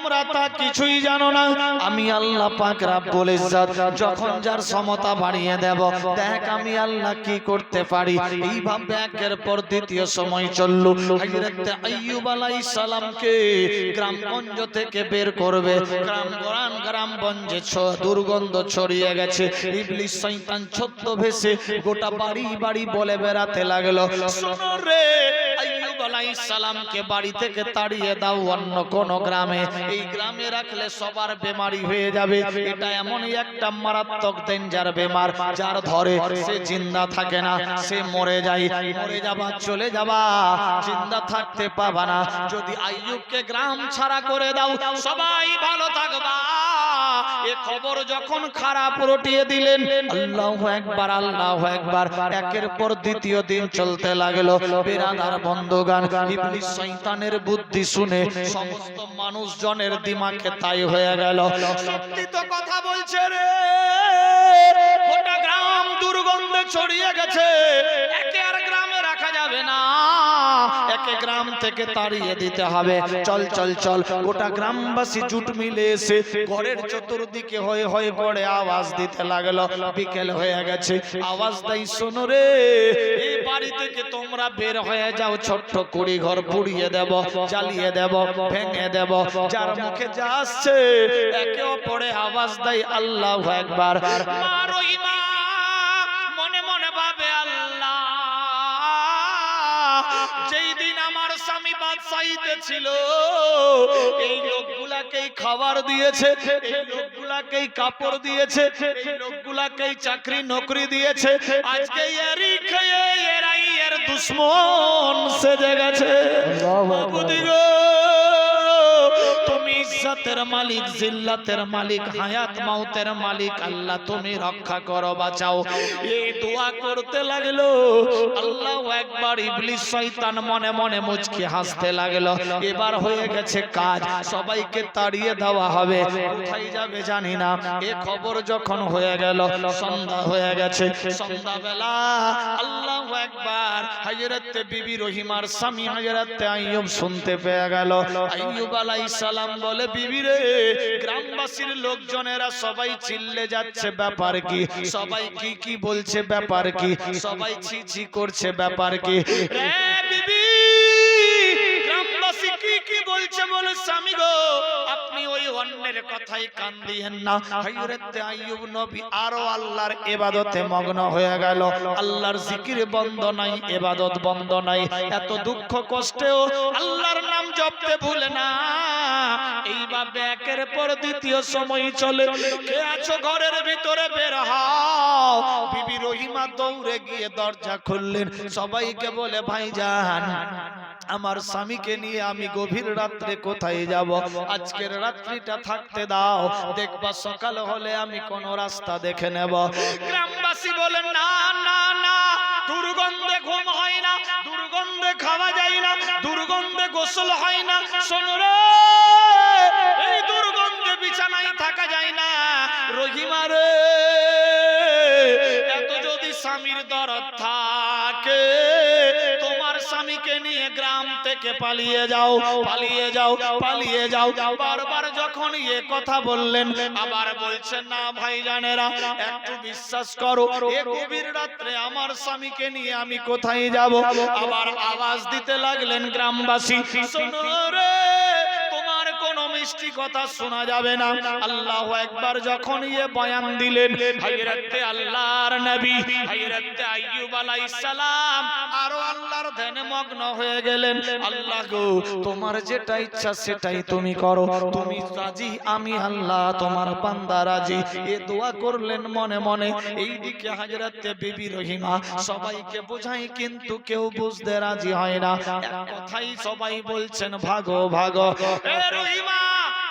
তোমরা তা কিছুই জানো না। আমি আল্লাহ পাক রব্বুল ইজ্জত যখন যার ক্ষমতা বাড়িয়ে দেব, দেখ আমি আল্লাহ কি করতে পারি। এইভাবে একের পর দ্বিতীয় সময় চলল। হযরত আইয়ুব আলাইহিস সালামকে গ্রামগঞ্জ থেকে বের করবে। গ্রামগঞ্জে দুর্গন্ধ ছড়িয়ে গেছে। ইবলিস শয়তান ছদ্মবেশে গোটা বাড়ি বাড়ি বলে বেড়াতে লাগলো, শোনো রে, আইয়ুব আলাইহিস সালামকে বাড়ি থেকে তাড়িয়ে দাও অন্য কোন গ্রামে। এই গ্রামে রাখলে সবার বেমারি হয়ে যাবে। এটা এমনই একটা মারাত্মক ডেঞ্জার বেমার, যার ধরে সে জিন্দা থাকে না, সে মরে যায়। মরে যাবা, চলে যাবা, জিন্দা থাকতে পাবা না। যদি আইয়ুবকে গ্রাম ছাড়া করে দাও, সবাই ভালো থাকবা। এ খবর যখন খারাপ রটিয়ে দিলেন, আল্লাহু আকবার, আল্লাহু আকবার, একের পর দ্বিতীয় দিন চলতে লাগলো। বিরাদার বন্ধুগণ, ইবলিস শয়তানের বুদ্ধি শুনে সমস্ত মানুষজনের দিমাগে তাই হয়ে গেল। সত্যি তো কথা বলছে রে, গোটা গ্রাম দুর্গন্ধে ছড়িয়ে গেছে। একে আর গ্রামে রাখা যাবে না, একে গ্রাম থেকে তাড়িয়ে দিতে হবে। চল চল চল। গোটা গ্রামবাসী জুট মিলে এসে ঘরের চতুর্দিকে হয়ে হয়ে পড়ে আওয়াজ দিতে লাগলো। বিকেল হয়ে গেছে, আওয়াজ দেই, শোনো রে, এই বাড়ি থেকে তোমরা বের হয়ে যাও। ছোট্ট কুড়ি ঘর পুড়িয়ে দেব, জ্বালিয়ে দেব, ভেঙে দেব। যার মুখে যা আসছে একে অপরে আওয়াজ দেয় আল্লাহু আকবার। মারো ইমা, মনে মনে ভাবে আল্লাহ, যেই দিন আমার স্বামী বাদশাহীতে ছিল, এই লোকগুলাকেই খাবার দিয়েছে, এই লোকগুলাকেই কাপড় দিয়েছে, এই লোকগুলাকেই চাকরি নকরি দিয়েছে। আজকে এরই খেয়ে এরাই এর দুশমন সেজে গেছে। মাবুদি গো, তুমি ইজ্জতের মালিক, জিল্লাতের মালিক, হায়াত মাউতের মালিক আল্লাহ, তুমি রক্ষা করো, বাঁচাও। এই দোয়া করতে লাগলো। আল্লাহু আকবার। ইবলিস শয়তান মনে মনে মুচকি হাসতে লাগলো। এবার হয়ে গেছে কাজ, সবাইকে তাড়িয়ে দেওয়া হবে। কোথায় যাবে জানি না। এ খবর যখন হয়ে গেল, সন্ধ্যা হয়ে গেছে। সন্ধ্যাবেলা আল্লাহু আকবার, হযরত বিবি রহিমার স্বামী হযরত আইয়ুব শুনতে পেয়ে গেল। আইয়ুব আলাইহিস সালাম বলে, বিবি রে, গ্রামবাসীর লোকজনেরা সবাই চিল্লে যাচ্ছে, ব্যাপার কি? সবাই কি কি বলছে, ব্যাপার কি? সবাই ছি ছি করছে, ব্যাপার কি? রে বিবি, গ্রামবাসী কি কি বলছে বলে, স্বামী গো, আপনি ওই অন্যের কথাই কান দিয়েন না। হযরত আইয়ুব নবী আরো আল্লাহর ইবাদতে মগ্ন হয়ে গেল। আল্লাহর জিকির বন্ধ নাই, ইবাদত বন্ধ নাই। এত দুঃখ কষ্টেও আল্লাহর নাম জপতে ভুলে না। এইভাবে একের পর দ্বিতীয় সময় চলে। কে আছো ঘরের ভিতরে, বের হও। বিবি রহিমা দৌড়ে গিয়ে দরজা খুললেন। সবাইকে বলে, ভাইজান, আমার স্বামীকে নিয়ে আমি গভীর রাত্রে কোথায় যাব? আজকের রাত্রিটা থাকতে দাও, দেখবা সকাল হলে আমি কোন রাস্তা দেখে নেব। গ্রামবাসী বলে, না না না, দুর্গন্ধে ঘুম হয় না, দুর্গন্ধে খাওয়া যায় না, দুর্গন্ধে গোসল হয় না। শোনো রে, এই দুর্গন্ধে বিছানায় থাকা যায় না। রহিমা রে, এত যদি স্বামীর দরদ থাকে, তোমার স্বামীকে নিয়ে গ্রাম থেকে পালিয়ে যাও, পালিয়ে যাও, পালিয়ে যাও। বারবার যখন এ কথা বললেন, আবার বলছেন, না ভাইজানেরা, একটু বিশ্বাস করো, এ গভীর রাত্রে আমার স্বামীকে নিয়ে আমি কোথায় যাব? আবার আওয়াজ দিতে লাগলেন গ্রামবাসী, শোনো রে, তোমার কোন মিষ্টি কথা শোনা যাবে না। আল্লাহু আকবার। যখন ইয়ে বয়ান দিলেন, হযরত আল্লাহর নবী হযরত আইয়ুব আলাইহিস সালাম আরো আল্লাহর ধ্যানে মগ্ন হয়ে গেলেন। আল্লাহ গো, তোমার যেটা ইচ্ছা সেটাই তুমি করো, তুমি রাজি, আমি আল্লাহ তোমার বান্দা রাজি। এ দোয়া করলেন মনে মনে। এইদিকে হযরত বিবি রহিমা সবাইকে বোঝাই, কিন্তু কেউ বুঝতে রাজি হয় না। এক কথাই সবাই বলছেন, ভাগো ভাগো। এ রহিমা,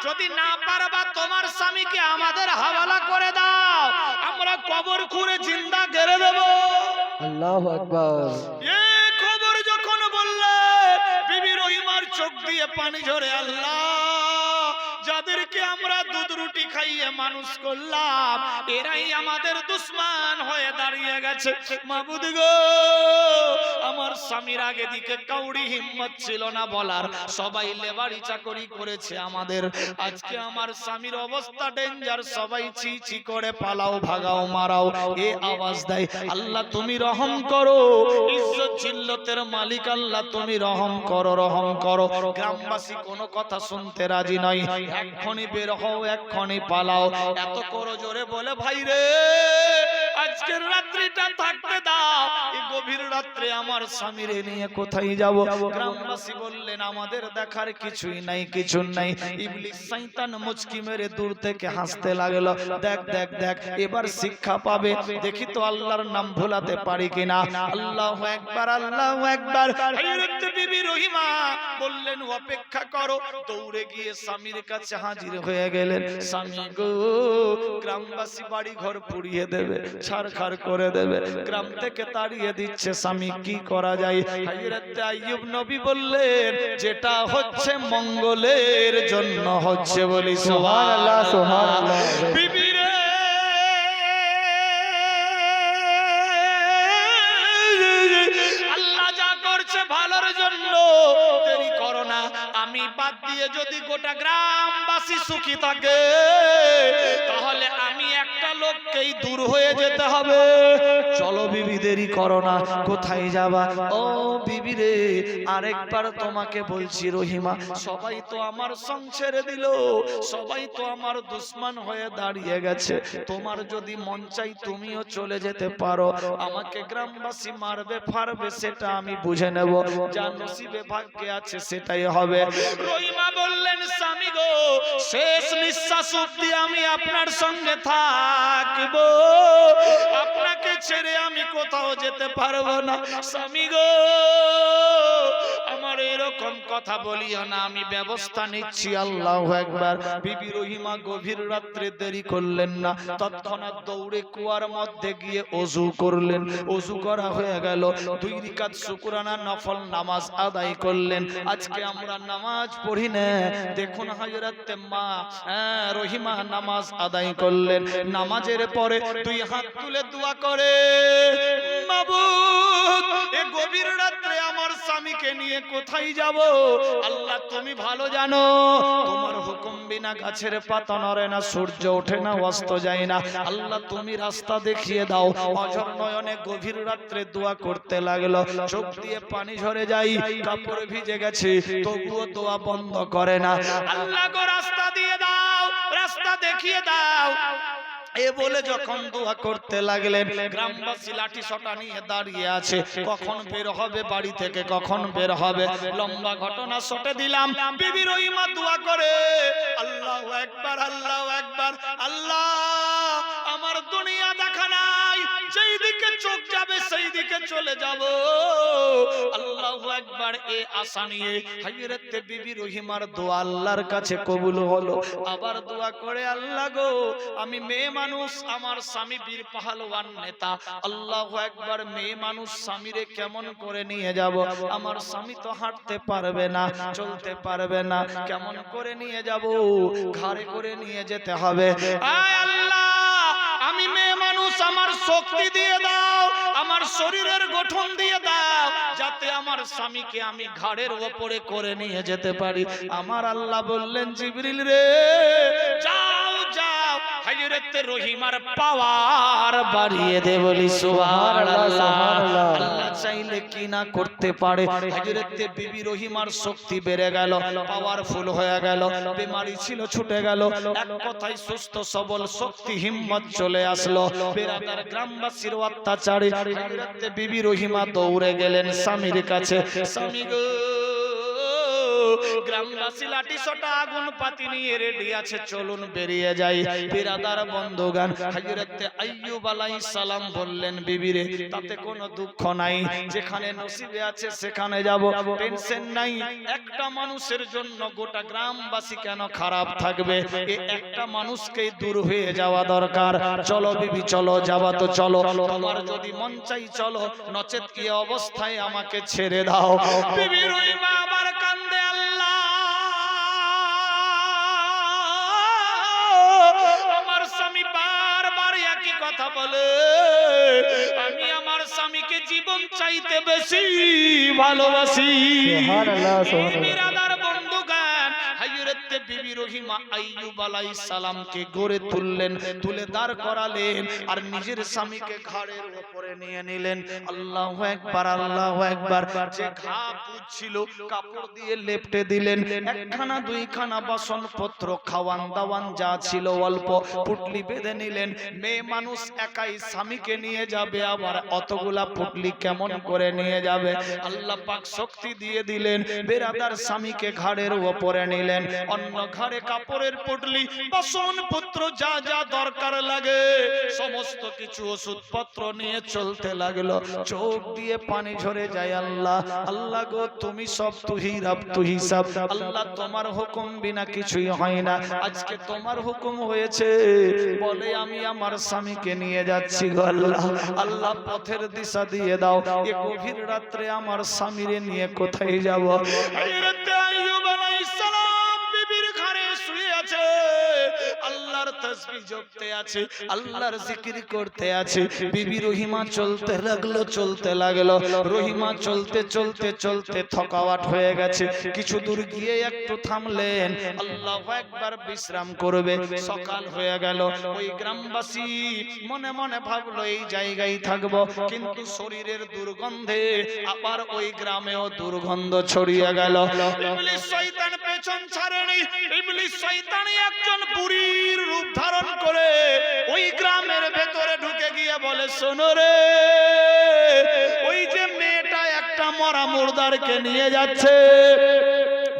যদি না পারবা তোমার স্বামীকে আমাদের হাওয়ালা করে দাও, আমরা কবর খুঁড়ে জিন্দা গেড়ে দেব। আল্লাহু আকবার। এই খবর যখন বললে, বিবি রহিমার চোখ দিয়ে পানি ঝরে। আল্লাহ, যাদেরকে আমরা দুধ রুটি খাইয়ে মানুষ করলাম, এরাই আমাদের দুশমন হয়ে দাঁড়িয়ে গেছে। মাবুদ গো, আমার স্বামীর আগে দিকে কাউরি হিম্মত ছিল না বলার, সবাই লেবারি চাকরি করেছে আমাদের। আজকে আমার স্বামীর অবস্থা ডেঞ্জার, সবাই ছি ছি করে পালাও, ভাগাও, মারাও এ আওয়াজ দেয়। আল্লাহ তুমি রহম করো, ইজ্জত জিল্লতের মালিক আল্লাহ তুমি রহম করো, রহম করো। গ্রামবাসী কোনো কথা শুনতে রাজি নয়, এক্ষুনি বের হও, এক্ষুনি পালাও। এত করো জোরে বলে, ভাই রে আজকের রাত্রিটা থাকতে দাও, এই গভীর রাত্রে আমার স্বামীরে নিয়ে কোথায় যাব? গ্রামবাসী বললেন আমাদের দেখার কিছুই নাই, কিছু নাই। ইবলিস শয়তান মুচকি মেরে দূর থেকে হাসতে লাগলো, দেখ দেখ দেখ এবার শিক্ষা পাবে, দেখি তো আল্লাহর নাম ভোলাতে পারি কিনা। আল্লাহু আকবার, আল্লাহু আকবার। হযরত বিবি রহিমা বললেন অপেক্ষা করো, দৌড়ে গিয়ে স্বামীর কাছে হাজির হয়ে গেলেন। স্বামী গো, গ্রামবাসী বাড়ি ঘর পুড়িয়ে দেবে, ছারখার করে দেবে, গ্রাম থেকে তাড়িয়ে দিচ্ছে, স্বামী কি করা যায়? হযরত আইয়ুব নবী বললেন যেটা হচ্ছে মঙ্গলের জন্য হচ্ছে, বলি সুবহানাল্লাহ, সুবহানাল্লাহ। বিবি রে আল্লাহ যা করছে ভালোর জন্য, দেরি করো না। আমি বাদ দিয়ে যদি গোটা গ্রামবাসী সুখী থাকে, তাহলে আমি একটা লোককেই দূর হয়ে যেতে হবে। চলো বিবি, দেরি করো না, কোথায় যাবা? ও বিবি রে, আরেকবার তোমাকে বলছি রহিমা, সবাই তো আমার সং ছেড়ে দিল, সবাই তো আমার দুশমন হয়ে দাঁড়িয়ে গেছে। তোমার যদি মন চাই তুমিও চলে যেতে পারো, আমাকে গ্রামবাসী মারবে ফারবে সেটা আমি বুঝে নেব, যা নসিবে ভাগ্যে আছে সেটাই হবে। রহিমা বললেন স্বামী গো, শেষ নিঃশ্বাস অবধি আমি আপনার সঙ্গে থাকবো, আপনাকে ছেড়ে আমি কোথাও যেতে পারবো না। স্বামী গো, আমার এরকম কথা বলিও না, আমি ব্যবস্থা নিচ্ছি। আল্লাহু আকবার। বিবি রহিমা গভীর রাত্রে দেরি করলেন না, তৎক্ষণাৎ দৌড়ে কুয়ার মধ্যে গিয়ে ওযু করলেন। ওযু করা হয়ে গেল, 2 রাকাত শুকরানা নফল নামাজ আদায় করলেন। আজকে আমরা নামাজ পড়ি না, দেখুন হযরত মা রহিমা নামাজ আদায় করলেন। নামাজের পরে 2 হাত তুলে দোয়া করে, মাবুদ এই গভীর রাত্রে আমার স্বামীকে নিয়ে কোথায় যাব? আল্লাহ তুমি ভালো জানো, তোমার হুকুম বিনা গাছের পাতা নড়ে না, সূর্য ওঠে না, অস্ত যায় না। আল্লাহ তুমি রাস্তা দেখিয়ে দাও। অঝর নয়নে গভীর রাত্রে দোয়া করতে লাগলো, চোখ দিয়ে পানি ঝরে যায়, কাপড় ভিজে গেছে, তবুও দোয়া বন্ধ করে না। আল্লাহ গো রাস্তা দিয়ে দাও, রাস্তা দেখিয়ে দাও। এ বলে যখন দোয়া করতে লাগলেন, গ্রামবাসী লাঠি সোটা নিয়ে দাঁড়িয়ে আছে, কখন বের হবে বাড়ি থেকে, কখন বের হবে। লম্বা ঘটনা সোটে দিলাম। বিবি রহিমা দোয়া করে, আল্লাহু আকবার, আল্লাহু আকবার। আল্লাহ আমার দুনিয়া দেখা নাই, যেই দিকে চোখ যাবে সেই দিকে চলে যাব। আল্লাহু আকবার। এ আশা নিয়ে হযরত বিবি রহিমার দোয়া আল্লাহর কাছে কবুল হলো। আবার দোয়া করে, আল্লাহ গো আমি মেয়ে মানুষ, আমার স্বামী বীর পাহলওয়ান নেতা, আল্লাহু আকবার, মেয়ে মানুষ স্বামীরে কেমন করে নিয়ে যাব? আমার স্বামী তো হাঁটতে পারবে না, চলতে পারবে না, কেমন করে নিয়ে যাব? ঘাড়ে করে নিয়ে যেতে হবে। আয় আল্লাহ, আমি মেয়ে মানুষ, আমার শক্তি দিয়ে দাও, আমার শরীরের গঠন দিয়ে দাও, যাতে আমার স্বামীকে আমি ঘাড়ের উপরে করে নিয়ে যেতে পারি। আমার আল্লাহ বললেন, জিবরিল রে যাও যাও, হযরত রহিমার পাওয়ার বাড়িয়ে দে, বলি সুবহানাল্লাহ। আল্লাহ চাইলে কি না করতে পারে। হযরত বিবি রহিমার শক্তি বেড়ে গেল, পাওয়ারফুল হয়ে গেল, বিমারি ছিল ছুটে গেল, এক কথায় সুস্থ সবল শক্তি হিম্মত চলে আসলো। বেরাদার গ্রামবাসীর অত্যাচারে হযরত বিবি রহিমা দৌড়ে গেলেন স্বামীর কাছে। স্বামী গো, গ্রামবাসী লাঠি সোটা আগুন পাতি নিয়ে রেডি আছে, চলুন বেরিয়ে যাই। বিরাদার বন্ধুগান, হযরত আইয়ুব আলাইহিস সালাম বললেন, বিবিরে তাতে কোনো দুঃখ নাই, যেখানে নসিবে আছে সেখানে যাব, টেনশন নাই। একটা মানুষের জন্য গোটা গ্রামবাসী কেন খারাপ থাকবে? এই একটা মানুষকেই দূর হয়ে যাওয়া দরকার। চলো বিবি চলো, যাবা তো চলো, তোমার যদি মন চাই চলো, নচেত কি অবস্থায় আমাকে ছেড়ে দাও। বিবি রহিমা আবার কান্দে, আল্লাহ একই কথা বলে, আমি আমার স্বামীকে জীবন চাইতে বেশি ভালোবাসি। সুবহানাল্লাহ, সুবহানাল্লাহ। বিরাদার বন্ধুগণ, হযরত বিবি রহিমা আইয়ুব আলাইহিস সালামকে গড়ে তুললেন, তুলে দাঁড় করালেন আর নিজের স্বামীকে ঘাড়ের উপরে নিয়ে নিলেন। আল্লাহু আকবার, আল্লাহু আকবার। যে ঘা পুছিল কাপড় দিয়ে লেপটে দিলেন, একখানা দুইখানা বাসনপত্র খাওয়ান দাওয়ান যা ছিল অল্প পুটলি বেঁধে নিলেন। মেয়ে মানুষ একাই স্বামীকে নিয়ে যাবে, আবার অতগুলা পুটলি কেমন করে নিয়ে যাবে? আল্লাহ পাক শক্তি দিয়ে দিলেন। বেরাদার স্বামীকে ঘাড়ের উপরে নিলেন, অন্য ঘাড়ে কাপড়ের পুটলি বাসনপত্র যা যা দরকার লাগে সমস্ত কিছু ওষুধপত্র নিয়ে চলতে লাগলো। চোখ দিয়ে পানি ঝরে যায়। আল্লাহ, আল্লাহ গো তুমি সব, তুহি রব তুহি সব। আল্লাহ তোমার হুকুম বিনা কিছুই হয় না, আজকে তোমার হুকুম হয়েছে বলে আমি আমার স্বামীকে নিয়ে যাচ্ছি গো আল্লাহ। আল্লাহ পথের দিশা দিয়ে দাও, এ গভীর রাত্রে আমার স্বামীরে নিয়ে কোথায় যাব? হযরত আইয়ুব আলাইহিস সালাম বিবির ঘরে শুয়ে আছে, আল্লাহর তাসবিহ জপতে আছে, আল্লাহর জিকির করতে আছে। বিবি রহিমা চলতে লাগলো, চলতে লাগলো। রহিমা চলতে চলতে চলতে থকাওয়াট হয়ে গেছে, কিছু দূর গিয়ে একটু থামলেন, আল্লাহু আকবার, বিশ্রাম করবে। সকাল হয়ে গেল। ওই গ্রামবাসী মনে মনে ভাবলো এই জায়গায় থাকবো, কিন্তু শরীরের দুর্গন্ধে আবার ওই গ্রামেও দুর্গন্ধ ছড়িয়ে গেল। ইবলিস শয়তান পেছন ছাড়েনি, ইবলিস শয়তান একজন বুড়ির রূপ ধারণ করে ওই গ্রামের ভেতরে ঢুকে গিয়ে বলে, শোনো রে, ওই যে মেয়েটা একটা মরা মুর্দারকে নিয়ে যাচ্ছে,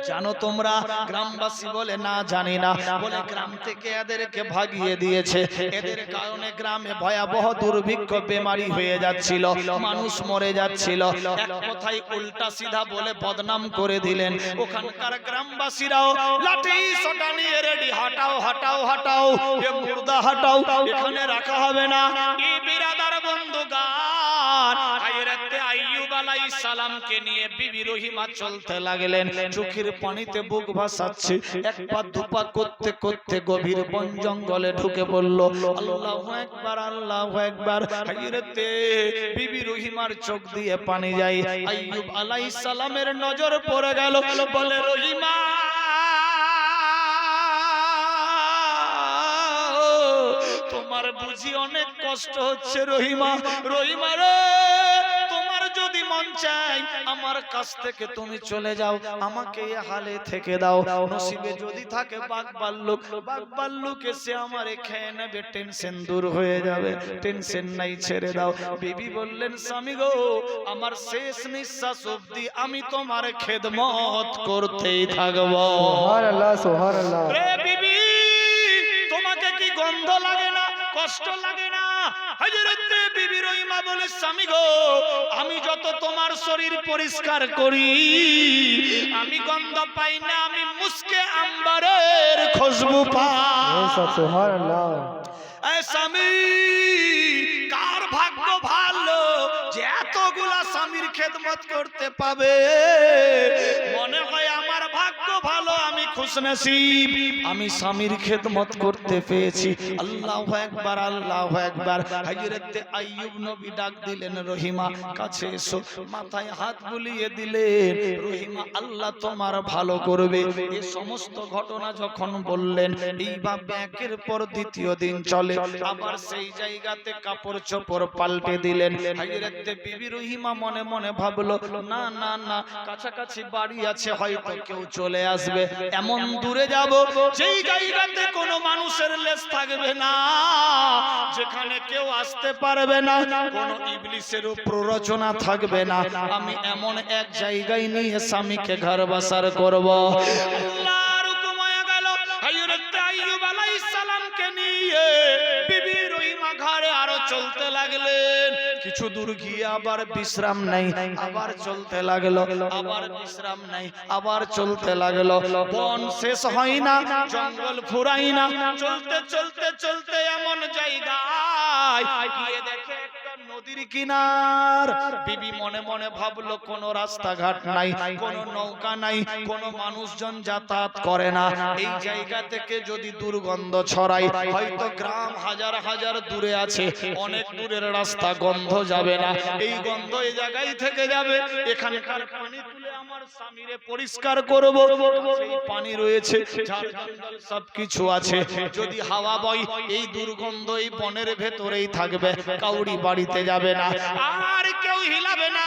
জানো তোমরা? গ্রামবাসী বলে না জানি না। বলে গ্রাম থেকে এদেরকে ভাগিয়ে দিয়েছে, এদের কারণে গ্রামে ভয়াবহ দুর্ভিক্ষ বেমারি হয়ে যাচ্ছিল, মানুষ মরে যাচ্ছিল। এক কথায় উল্টা সিধা বলে বদনাম করে দিলেন। ওখানকার গ্রামবাসীরাও লাঠি সোটা নিয়ে রেডি, হাঁটাও হাঁটাও হাঁটাও, এ মুর্দা হাঁটাও, এখানে রাখা হবে না। এই বিরাদার বন্ধুগান, হযরত আইয়ুব আলাইহিস সালামকে নিয়ে বিবি রহিমা চলতে লাগলেন। চোখের পানিতে বুক ভাসাচ্ছে, এক পা দুপা করতে করতে গভীর বন জঙ্গলে ঢুকে পড়ল। আল্লাহু আকবার, আল্লাহু আকবার। হযরত বিবি রহিমার চোখ দিয়ে পানি যায়। আইয়ুব আলাইহিস সালামের নজর পড়ে গেল। বলে, রহিমা, তোমার বুঝি অনেক কষ্ট হচ্ছে রহিমা? রহিমা রে, তোমার যদি মন চাই আমার কাছ থেকে তুমি চলে যাও, আমাকে এই হালে থেকে দাও। নসিবে যদি থাকে বাঘ ভাল্লুক, বাঘ ভাল্লুক এসে আমারে খেয়ে নেবে, টেনশন দূর হয়ে যাবে। টেনশন নাই, ছেড়ে দাও। বিবি বললেন, স্বামী গো, আমার শেষ নিঃশ্বাস অবধি আমি তোমার খেদমত করতেই থাকবো। সুবহানাল্লাহ, সুবহানাল্লাহ। রে বিবি, তোমাকে কি গন্ধ লাগে না, কষ্ট লাগে না? হযরত বিবি রহিমা বলে, স্বামী গো, আমি যত তোমার শরীর পরিষ্কার করি আমি গন্ধ পাই না, আমি মুস্কে আম্বারের খুশবু পাই। সুবহানাল্লাহ। এ স্বামী, কার ভাগ্য ভালো যে এতগুলা স্বামীর খেদমত করতে পাবে? মনে হয় আমার ভাগ্য ভালো, আমি খুশনসিব, আমি স্বামীর খেদমত করতে পেয়েছি। আল্লাহু আকবার, আল্লাহু আকবার। হযরত আইয়ুব নবী ডাক দিলেন, রহিমা কাছে এসো। মাথায় হাত বুলিয়ে দিলেন, রহিমা আল্লাহ তোমার ভালো করবে। এই সমস্ত ঘটনা যখন বললেন, এইভাবে একের পর দ্বিতীয় দিন চলে। আবার সেই জায়গাতে কাপড় চোপড় পাল্টে দিলেন। হযরত বিবি রহিমা মনে মনে ভাবলো, না না না, কাছাকাছি বাড়ি আছে, হয়তো কেউ চলে আসবে। এমন দূরে যাব যেই জায়গাতে কোনো মানুষের লেশ থাকবে না, যেখানে কেউ আসতে পারবে না, কোনো ইবলিসেরও প্ররোচনা থাকবে না। আমি এমন এক জায়গায় নিয়ে স্বামীকে ঘর বাসার করব। আল্লাহর হুকুম হয়ে গেল। হযরত আইয়ুব আলাইহিস সালামকে নিয়ে বিবি রহিমা ঘরে আরো চলতে লাগলেন। কিছু দূর গিয়ে আবার বিশ্রাম নাই, আবার চলতে লাগলো, আবার বিশ্রাম নাই, আবার চলতে লাগলো। বন শেষ হয় না, জঙ্গল ফুরাই না। চলতে চলতে চলতে এমন জায়গায় গিয়ে দেখে একটা নদী নদীর কিনার। বিবি মনে মনে ভাবলো কোনো রাস্তাঘাট নাই, কোনো নৌকা নাই, কোনো মানুষজন যাতায়াত করে না। এই জায়গা থেকে যদি দুর্গন্ধ ছড়ায়, হয়তো গ্রাম হাজার হাজার দূরে আছে, অনেক দূরের রাস্তা, গন্ধ যাবে না। এই গন্ধ এই জায়গায় থেকে যাবে। এখানকার পানি তুলে আমার স্বামীরে পরিষ্কার করব। এই পানি রয়েছে, সবকিছু আছে। যদি হাওয়া বয়, এই দুর্গন্ধ এই বনের ভেতরেই থাকবে, কাউরি বাড়িতে যাবে না, আর কেউ হিলাবে না।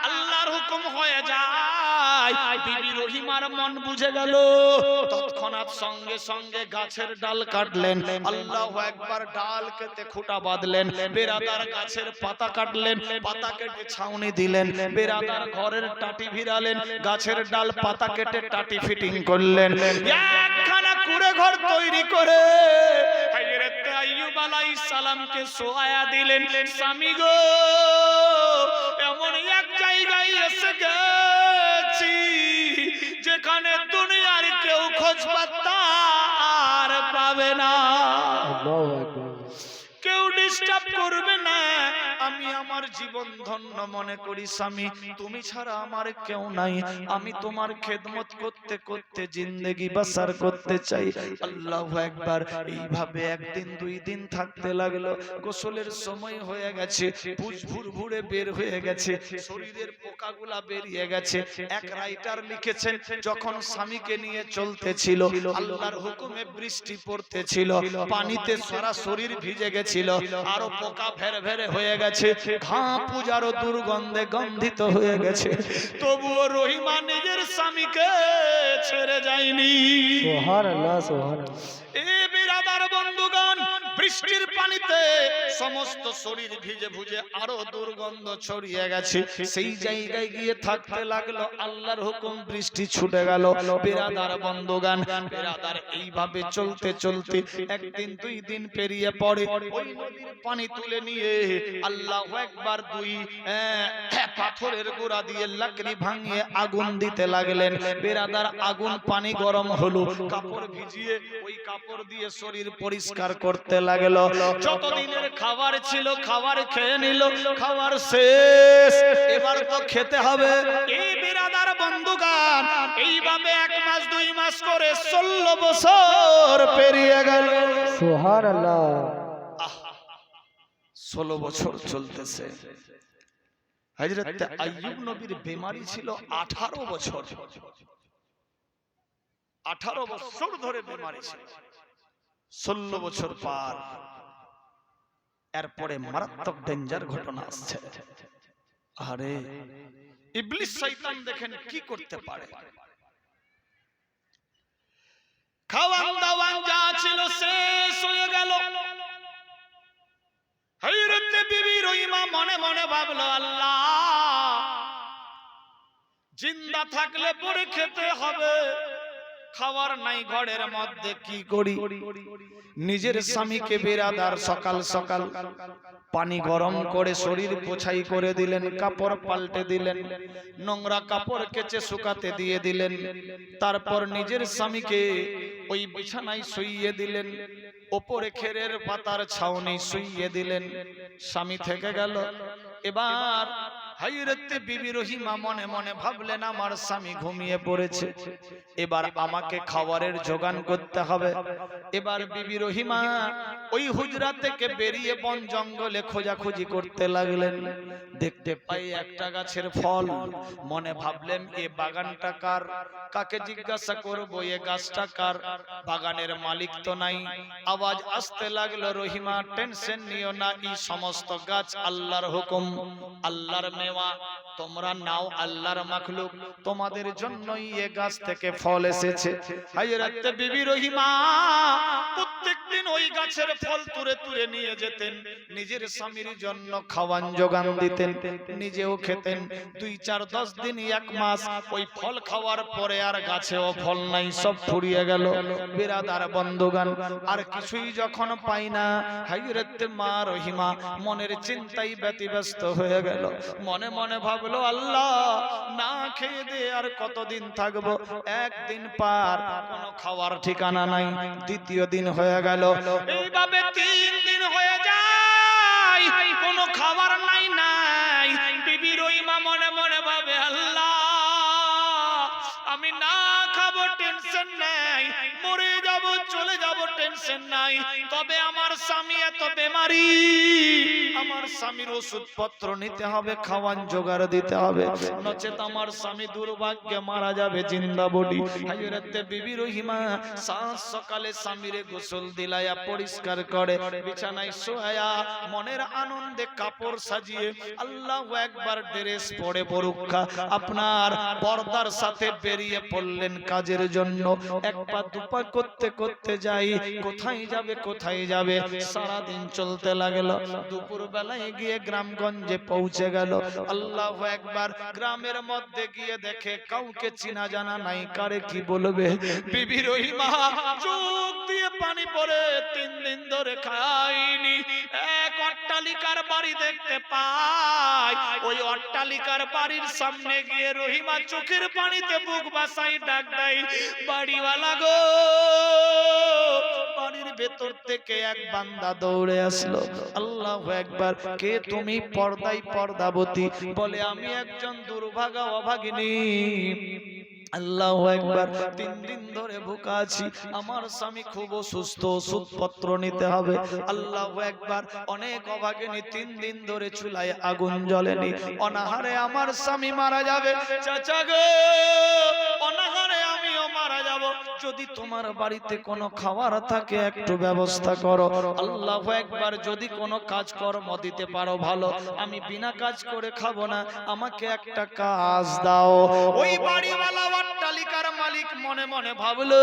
আল্লাহর হুকুম হয়ে যায়। বিবি রহিমার মন বুঝে গেল। তৎক্ষণাৎ সঙ্গে সঙ্গে গাছের ডাল কাটলেন, আল্লাহু আকবার, ডাল কেটে খুঁটা বাঁধলেন। বেরাদার গাছের পাতা কাটলেন, পাতা কেটে ছাউনি দিলেন। বেরাদার ঘরের টাটি ভিড়ালেন, গাছের ডাল পাতা কেটে টাটি ফিটিং করলেন। একখানা কুঁড়ে ঘর তৈরি করে হযরত আইয়ুব আলাইহিস সালামকে শোয়া দিলেন। স্বামী গো, এমন এক জায়গায় এসে গেছি যেখানে দুনিয়ার কেউ খোঁজ পাত্তা আর পাবে না, আল্লাহু আকবার। কেউ ডিস্টার্ব করবে না। আমি আমার জীবন ধন্য মনে করি। স্বামী, তুমি ছাড়া আমার কেউ নাই। আমি তোমার খেদমত করতে করতে জিন্দেগি বাসার করতে চাই। আল্লাহু আকবার। এইভাবে একদিন দুই দিন থাকতে লাগলো। গোসলের সময় হয়ে গেছে, পুজ ভুরভুরে বের হয়ে গেছে, শরীরের পোকাগুলা বেরিয়ে গেছে। এক রাইটার লিখেছেন, যখন স্বামীকে নিয়ে চলতেছিল, আল্লাহর হুকুমে বৃষ্টি পড়তেছিল, পানিতে সারা শরীর ভিজে গেছিল, আরো পোকা ভেরে ভেরে হয়ে গেছে, ঘাম পূজারও দুর্গন্ধে গন্ধিত হয়ে গেছে। তবুও রহিমা নিজের স্বামীকে ছেড়ে যায়নি। সুবহানাল্লাহ, সুবহানাল্লাহ। এই বিরাদার বন্ধুগণ, বৃষ্টির পানিতে সমস্ত শরীর ভিজে ভিজে আরো দুর্গন্ধ ছড়িয়ে গেছে। সেই জায়গায় গিয়ে থাকতে লাগলো। আল্লাহর হুকুম, বৃষ্টি ছুটে গেল। বিরাদার বন্ধুগণ, বিরাদার এইভাবে চলতে চলতে একদিন দুই দিন পেরিয়ে পড়ে। ওই নদীর পানি তুলে নিয়ে আল্লাহু আকবার, দুই পাথরের গোড়া দিয়ে লাকড়ি ভাঙিয়ে আগুন দিতে লাগলেন। বিরাদার, আগুন পানি গরম হলো, কাপড় ভিজিয়ে ওই কাপড় দিয়ে শরীর পরিষ্কার করতে লাগলো। যতদিনের খাবার ছিল খাবার খেয়ে নিল, খাবার শেষ, এবার তো খেতে হবে। এই বিরাদার বন্ধুগণ, এইভাবে 1 মাস 2 মাস করে 16 বছর পেরিয়ে গেল। সুবহানাল্লাহ। 16 বছর চলতেছে। হযরত আইয়ুব নবীর বেমারি ছিল 18 বছর। 18 বছর ধরে বেমারি ছিল। 16 বছর পার, এরপরে মারাত্মক ডেঞ্জার ঘটনা আসছে। আরে ইবলিস শয়তান দেখেন কি করতে পারে। খাওয়ান দাওয়ান যা ছিল শেষ হয়ে গেল। হযরত বিবি রহিমা মনে মনে ভাবলো, আল্লাহ, জিন্দা থাকলে পরে খেতে হবে, খাবার নাই ঘরের মধ্যে, কি করি? নিজের স্বামীকে বিরাদার সকাল সকাল পানি গরম করে শরীর পোছাই করে দিলেন, কাপড় পাল্টে দিলেন, নোংরা কাপড় কেচে শুকাতে দিয়ে দিলেন। তারপর নিজের স্বামীকে ওই বিছানায় শুইয়ে দিলেন, ওপরে খেরের পাতার ছাউনি শুইয়ে দিলেন। স্বামী থেকে গেল। এবার হযরত বিবি রহিমা মনে মনে ভাবলেন, আমার স্বামী ঘুমিয়ে পড়েছে, এবার আমাকে খাবারের জোগান করতে হবে। এবার বিবি রহিমা ওই হুজরা থেকে বেরিয়ে বন জঙ্গলে খোঁজাখুঁজি করতে লাগলেন। দেখতে পাই একটা গাছের ফল। মনে ভাবলেন, এ বাগানটা কার? কাকে জিজ্ঞাসা করব, এ গাছটা কার? বাগানের মালিক তো নাই। আওয়াজ আসতে লাগলো, রহিমা টেনশন নিও না, এই সমস্ত গাছ আল্লাহর হুকুম, আল্লাহর মেওয়া, তোমরা নাও, আল্লাহর মাখলুক, তোমাদের জন্যই এ গাছ থেকে ফল এসেছে। হযরত বিবি রহিমা প্রত্যেকদিন ওই গাছের ফল তুলে তুলে নিয়ে যেতেন, নিজের স্বামীর জন্য খাওয়ান জোগান দিতেন, নিজেও খেতেন। 2, 4, 10 দিন, 1 মাস ওই ফল খাওয়ার পরে আর গাছেও ফল নাই, সব ফুরিয়ে গেল। বিরাদার বন্ধুগণ, আর কিছুই যখন পাই না, হযরত মা রহিমা মনের চিন্তায় ব্যতিব্যস্ত হয়ে গেল। মনে মনে ভাবলো, আল্লাহ, না খেয়ে দে আর কতদিন থাকবো? একদিন পার, কোনো খাওয়ার ঠিকানা নাই। দ্বিতীয় দিন হয়ে গেল, এইভাবে 3 দিন হয়ে যায়, কোন কোনো খাবার নাই বিবি রহিমা মনে মনে ভাবে আল্লাহ আমি না খাবো টেনশন নাই, মরে যাব চলে যাব টেনশন নাই, তবে আমার স্বামী এত বেমারি, আমার স্বামীর ওষুধপত্র নিতে হবে, খাওয়ান জোগাড় দিতে হবে, নচেত আমার স্বামী দুর্ভাগ্যে মারা যাবে জিন্দা বডি। হযরতে বিবি রহিমা সাত সকালে স্বামীরে গোসল দিলায়া পরিষ্কার করে বিছানায় শোয়া মনের আনন্দে কাপড় সাজিয়ে আল্লাহু আকবার ড্রেস পরে পরুক্ষা আপনার পর্দার সাথে বেরিয়ে পড়লেন কাজের জন্য। এক পা দুপা করতে করতে যাই, কোথায় যাবে কোথায় যাবে, সারা দিন চলতে লাগলো। দুপুর বেলায় গিয়ে গ্রামগঞ্জে পৌঁছে গেল। আল্লাহু আকবার, গ্রামের মধ্যে গিয়ে দেখে কাউকে চিনা জানা নাই, কারে কি বলবে। বিবি রহিমা চোখ দিয়ে পানি পড়ে, 3 দিন ধরে খায়নি। এক অট্টালিকার বাড়ি দেখতে পায়, ওই অট্টালিকার বাড়ির সামনে গিয়ে রহিমা চোখের পানিতে বুক বাসাই ডাক দেয়, বাড়িওয়ালা গো। বাড়ির ভেতর থেকে এক বান্দা দৌড়ে আসলো। আল্লাহু আকবার, কে তুমি? পর্দায় পর্দাবতী। বলে আমি একজন দুর্ভাগা অভাগিনী। আল্লাহু আকবার, 3 দিন ধরে ভুকা আছি, আমার স্বামী খুব অসুস্থ, ওষুধপত্র নিতে হবে। আল্লাহু আকবার, অনেক অভাগিনী 3 দিন ধরে চুলায় আগুন জ্বলেনি, অনাহারে আমার স্বামী মারা যাবে। চাচা গো, অনাহারে আমিও মারা যাব, যদি তোমার বাড়িতে কোনো খাবার থাকে একটু ব্যবস্থা করো। আল্লাহু আকবার, যদি কোনো কাজ কর্ম দিতে পারো ভালো, আমি বিনা কাজ করে খাবো না, আমাকে একটা কাজ দাও। ওই বাড়িওয়ালা অট্টালিকার মালিক মনে মনে ভাবলো,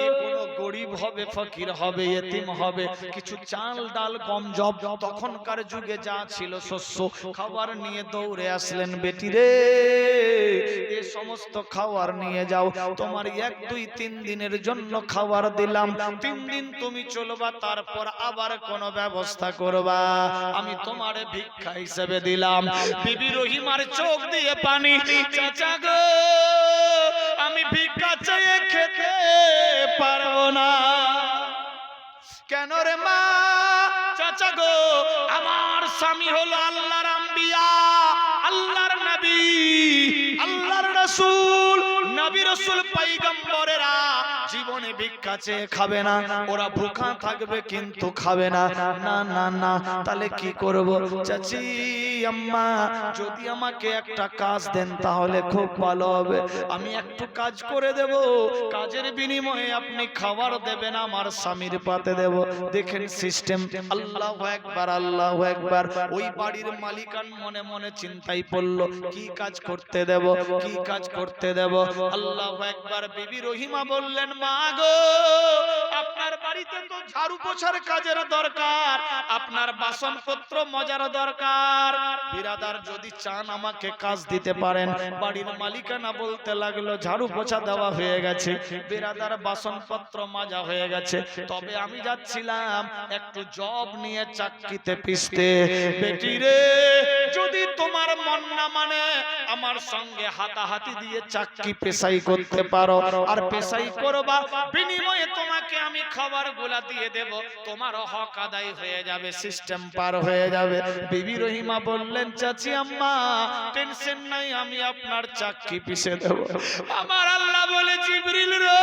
এ কোনো গরিব হবে, ফকির হবে, এতিম হবে, কিছু চাল ডাল গম জব তখনকার যুগে যা ছিল শস্য, খাবার নিয়ে দৌড়ে আসলেন। বেটি রে, এ সমস্ত খাবার নিয়ে যাও, তোমার 1 2 3 দিনের জন্য খাবার দিলাম, 3 দিন তুমি চলবা, তারপর আবার কোনো ব্যবস্থা করবা, আমি তোমার ভিক্ষা হিসেবে দিলাম। বিবি রহিমার চোখ দিয়ে পানি। চাচা গো, আমি ভিক্ষা চেয়ে খেতে পারবো না। কেন রে মা? চাচা গো, আমার স্বামী হলো আল্লাহর আম্বিয়া, আল্লাহর নবী, আল্লাহর রাসূল। নবী রাসূল পয়গম্বরেরা জীবনে ভিক্ষা চেয়ে খাবে না, ওরা ভুখা থাকবে কিন্তু খাবে না। না না না, তাহলে কি করব? চাচি আম্মা, যদি আমাকে একটা কাজ দেন তাহলে খুব ভালো হবে, আমি একটু কাজ করে দেব, কাজের বিনিময়ে আপনি খাবার দেবেন, আমার স্বামীর পাতে দেব। দেখেন সিস্টেম। আল্লাহু আকবার, আল্লাহু আকবার। ওই বাড়ির মালিকান মনে মনে চিন্তায় পড়লো, কি কাজ করতে দেব, কি কাজ করতে দেব। আল্লাহু আকবার। বিবি রহিমা বললেন, মা গো, আপনার বাড়িতে তো ঝাড়ু পোছার কাজের দরকার, আপনার বাসনপত্র মজার দরকার, বিরাদার যদি চান আমাকে কাজ দিতে পারেন। বাড়ির মালিকানা বলতে লাগলো, ঝাড়ু পোছা দেওয়া হয়ে গেছে, বিরাদার বাসনপত্র মাজা হয়ে গেছে, তবে আমি যাচ্ছিলাম একটু জব নিয়ে চাক্কিতে পিষতে। বেটি রে, যদি তোমার মন না মানে আমার সঙ্গে হাতাহাতি দিয়ে চাক্কি পেশাই করতে পারো, আর পেশাই করবা, বিনিময়ে তোমাকে আমি খাবার গুলা দিয়ে দেব, তোমার হক আদায় হয়ে যাবে, সিস্টেম পার হয়ে যাবে। বিবি রহিমা বললেন, চাচি আম্মা টেনশন নাই, আমি আপনার চাক্কি পিষে দেব। আমার আল্লাহ বলে, জিবরিল রে,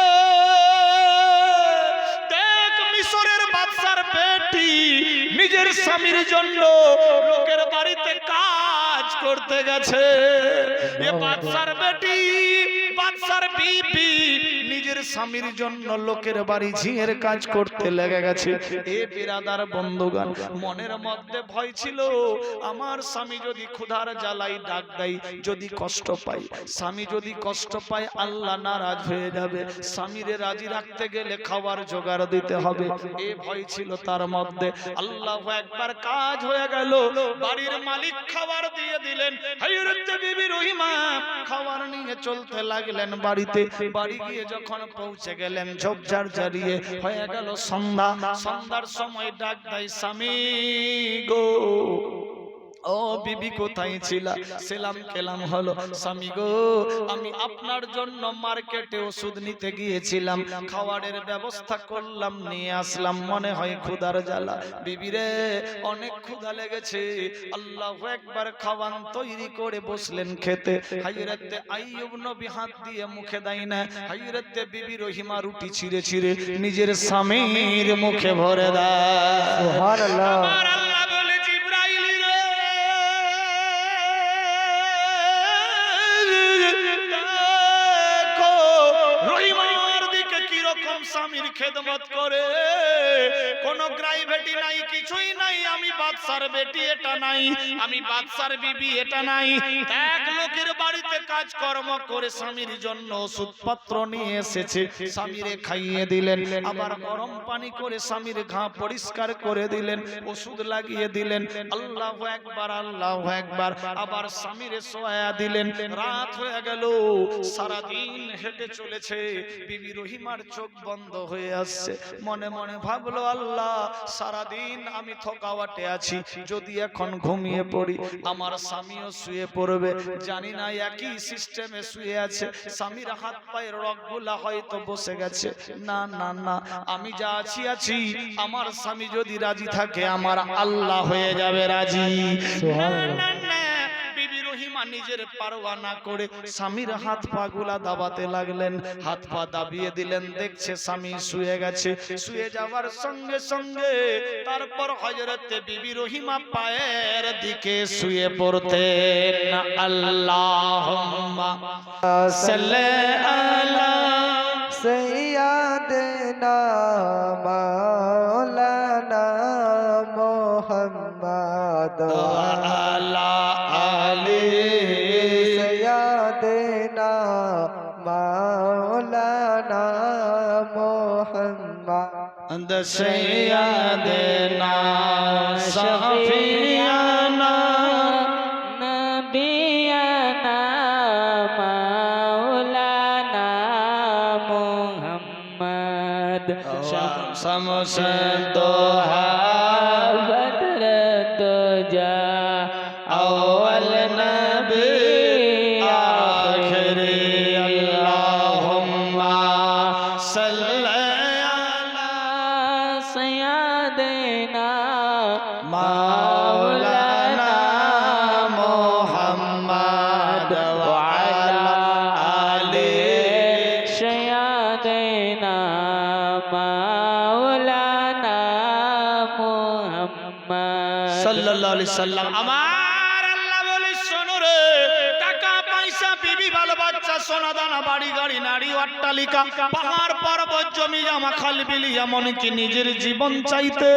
দেখ মিশরের বাদশার বেটি নিজের স্বামীর জন্য লোকের বাড়িতে কাজ করতে গেছে। এ বাদশার বেটি, বাদশার বিবি নিজের স্বামীর জন্য লোকের বাড়ি ঝিঙের কাজ করতে লেগে গেছে। এ বিরাদার বন্ধুগণ, মনের মধ্যে ভয় ছিল, আমার স্বামী যদি ক্ষুধার জ্বালাই ডাক দেয়, যদি কষ্ট পায়, স্বামী যদি কষ্ট পায়, আল্লাহ নারাজ হয়ে যাবে, স্বামীরে রাজি রাখতে গেলে খাবার জোগাড় দিতে হবে, এ ভয় ছিল তার মধ্যে। আল্লাহু আকবার, কাজ হয়ে গেল, বাড়ির মালিক খাবার দিয়ে দিলেন। হযরত বিবি রহিমা খাবার নিয়ে চলতে লাগলেন বাড়িতে। বাড়ি গিয়ে যখন পৌঁছে গেলেন, ঝোপঝাড় জ্বালিয়ে হয়ে গেল সন্ধ্যা। সন্ধ্যার সময় ডাক দেয়, স্বামী গো, ও ও বিবি কোথায় ছিলা? সেলাম কেলাম হলো। স্বামী গো, আমি আপনার জন্য মার্কেটে ওষুধ নিতে গিয়েছিলাম, খাবারের ব্যবস্থা করলাম, নিয়ে আসলাম, মনে হয় ক্ষুধার জ্বালা। বিবি রে, অনেক ক্ষুধা লেগেছে। আল্লাহু আকবার, খাবার তৈরি করে বসলেন খেতে। হযরতে আইয়ুব নবী হাত দিয়ে মুখে দেয় না, হযরতে বিবি রহিমা রুটি ছিঁড়ে ছিঁড়ে নিজের স্বামীর মুখে ভরে দেয়। সুবহানাল্লাহ। আমার আল্লাহ বলে, জিবরাইল রে, দেখো রহিমার দিকে কি রকম স্বামীর খেদমত করে। কোন গ্রাইভেটি নাই, কিছুই নাই। আমি বাদশার বেটি এটা নাই, আমি বাদশার বিবি এটা নাই। এক লোকের বাড়িতে কাজকর্ম করে স্বামীর জন্য ওষুধপত্র নিয়ে এসেছে, স্বামীরে খাইয়ে দিলেন, আবার গরম পানি করে স্বামীর ঘা পরিষ্কার করে দিলেন, ওষুধ লাগিয়ে দিলেন। আল্লাহু আকবার, আল্লাহু আকবার। আবার স্বামীরে শোয়া দিলেন। রাত হয়ে গেল, সারা দিন হেঁটে চলেছে। বিবি রহিমার চোখ বন্ধ হয়ে আসছে। মনে মনে ভাবলো, আল্লাহ, সারা দিন আমি থকাওয়াটে আছি, যদি এখন ঘুমিয়ে পড়ি আমার স্বামীও শুয়ে পড়বে। জানি না একই সিস্টেমে শুয়ে আছে, স্বামীর হাত পায়ের রগগুলা হয়তো বসে গেছে। না না না, আমি যা আছি আছি, আমার স্বামী যদি রাজি থাকে আমার আল্লাহ হয়ে যাবে রাজি। সুবহানাল্লাহ। না, না, বিবি রহিমা নিজের পারোয়া না করে স্বামীর হাত পা গুলা দাবাতে লাগলেন। হাত পা দাবিয়ে দিলেন, দেখছে স্বামী শুয়ে গেছে। শুয়ে যাওয়ার সঙ্গে সঙ্গে তারপর হযরতে বিবি রহিমা পায়ের দিকে শুয়ে পড়তেন। আল্লাহুম্মা সাল্লি আলা سيدنا مولانا محمد আলা আলি سيدنا مولانا محمد عند سيدنا صفينا نبينا مولانا محمد شمس الضحى بدر الدجى أول نبي آخر اللهم صل على سيدنا مولانا محمد وعلى آله سيدنا مولانا محمد সাল্লাল্লাহু আলাইহি সাল্লাম। আমার আল্লাহ বলে, শোনো রে, টাকা পয়সা, বিবি, ভালো বাচ্চা, সোনা দানা, বাড়ি গাড়ি, নারী, অট্টালিকা, পাহাড় পর্বত, জমি জমা, খাল বিলি, এমনকি নিজের জীবন চাইতে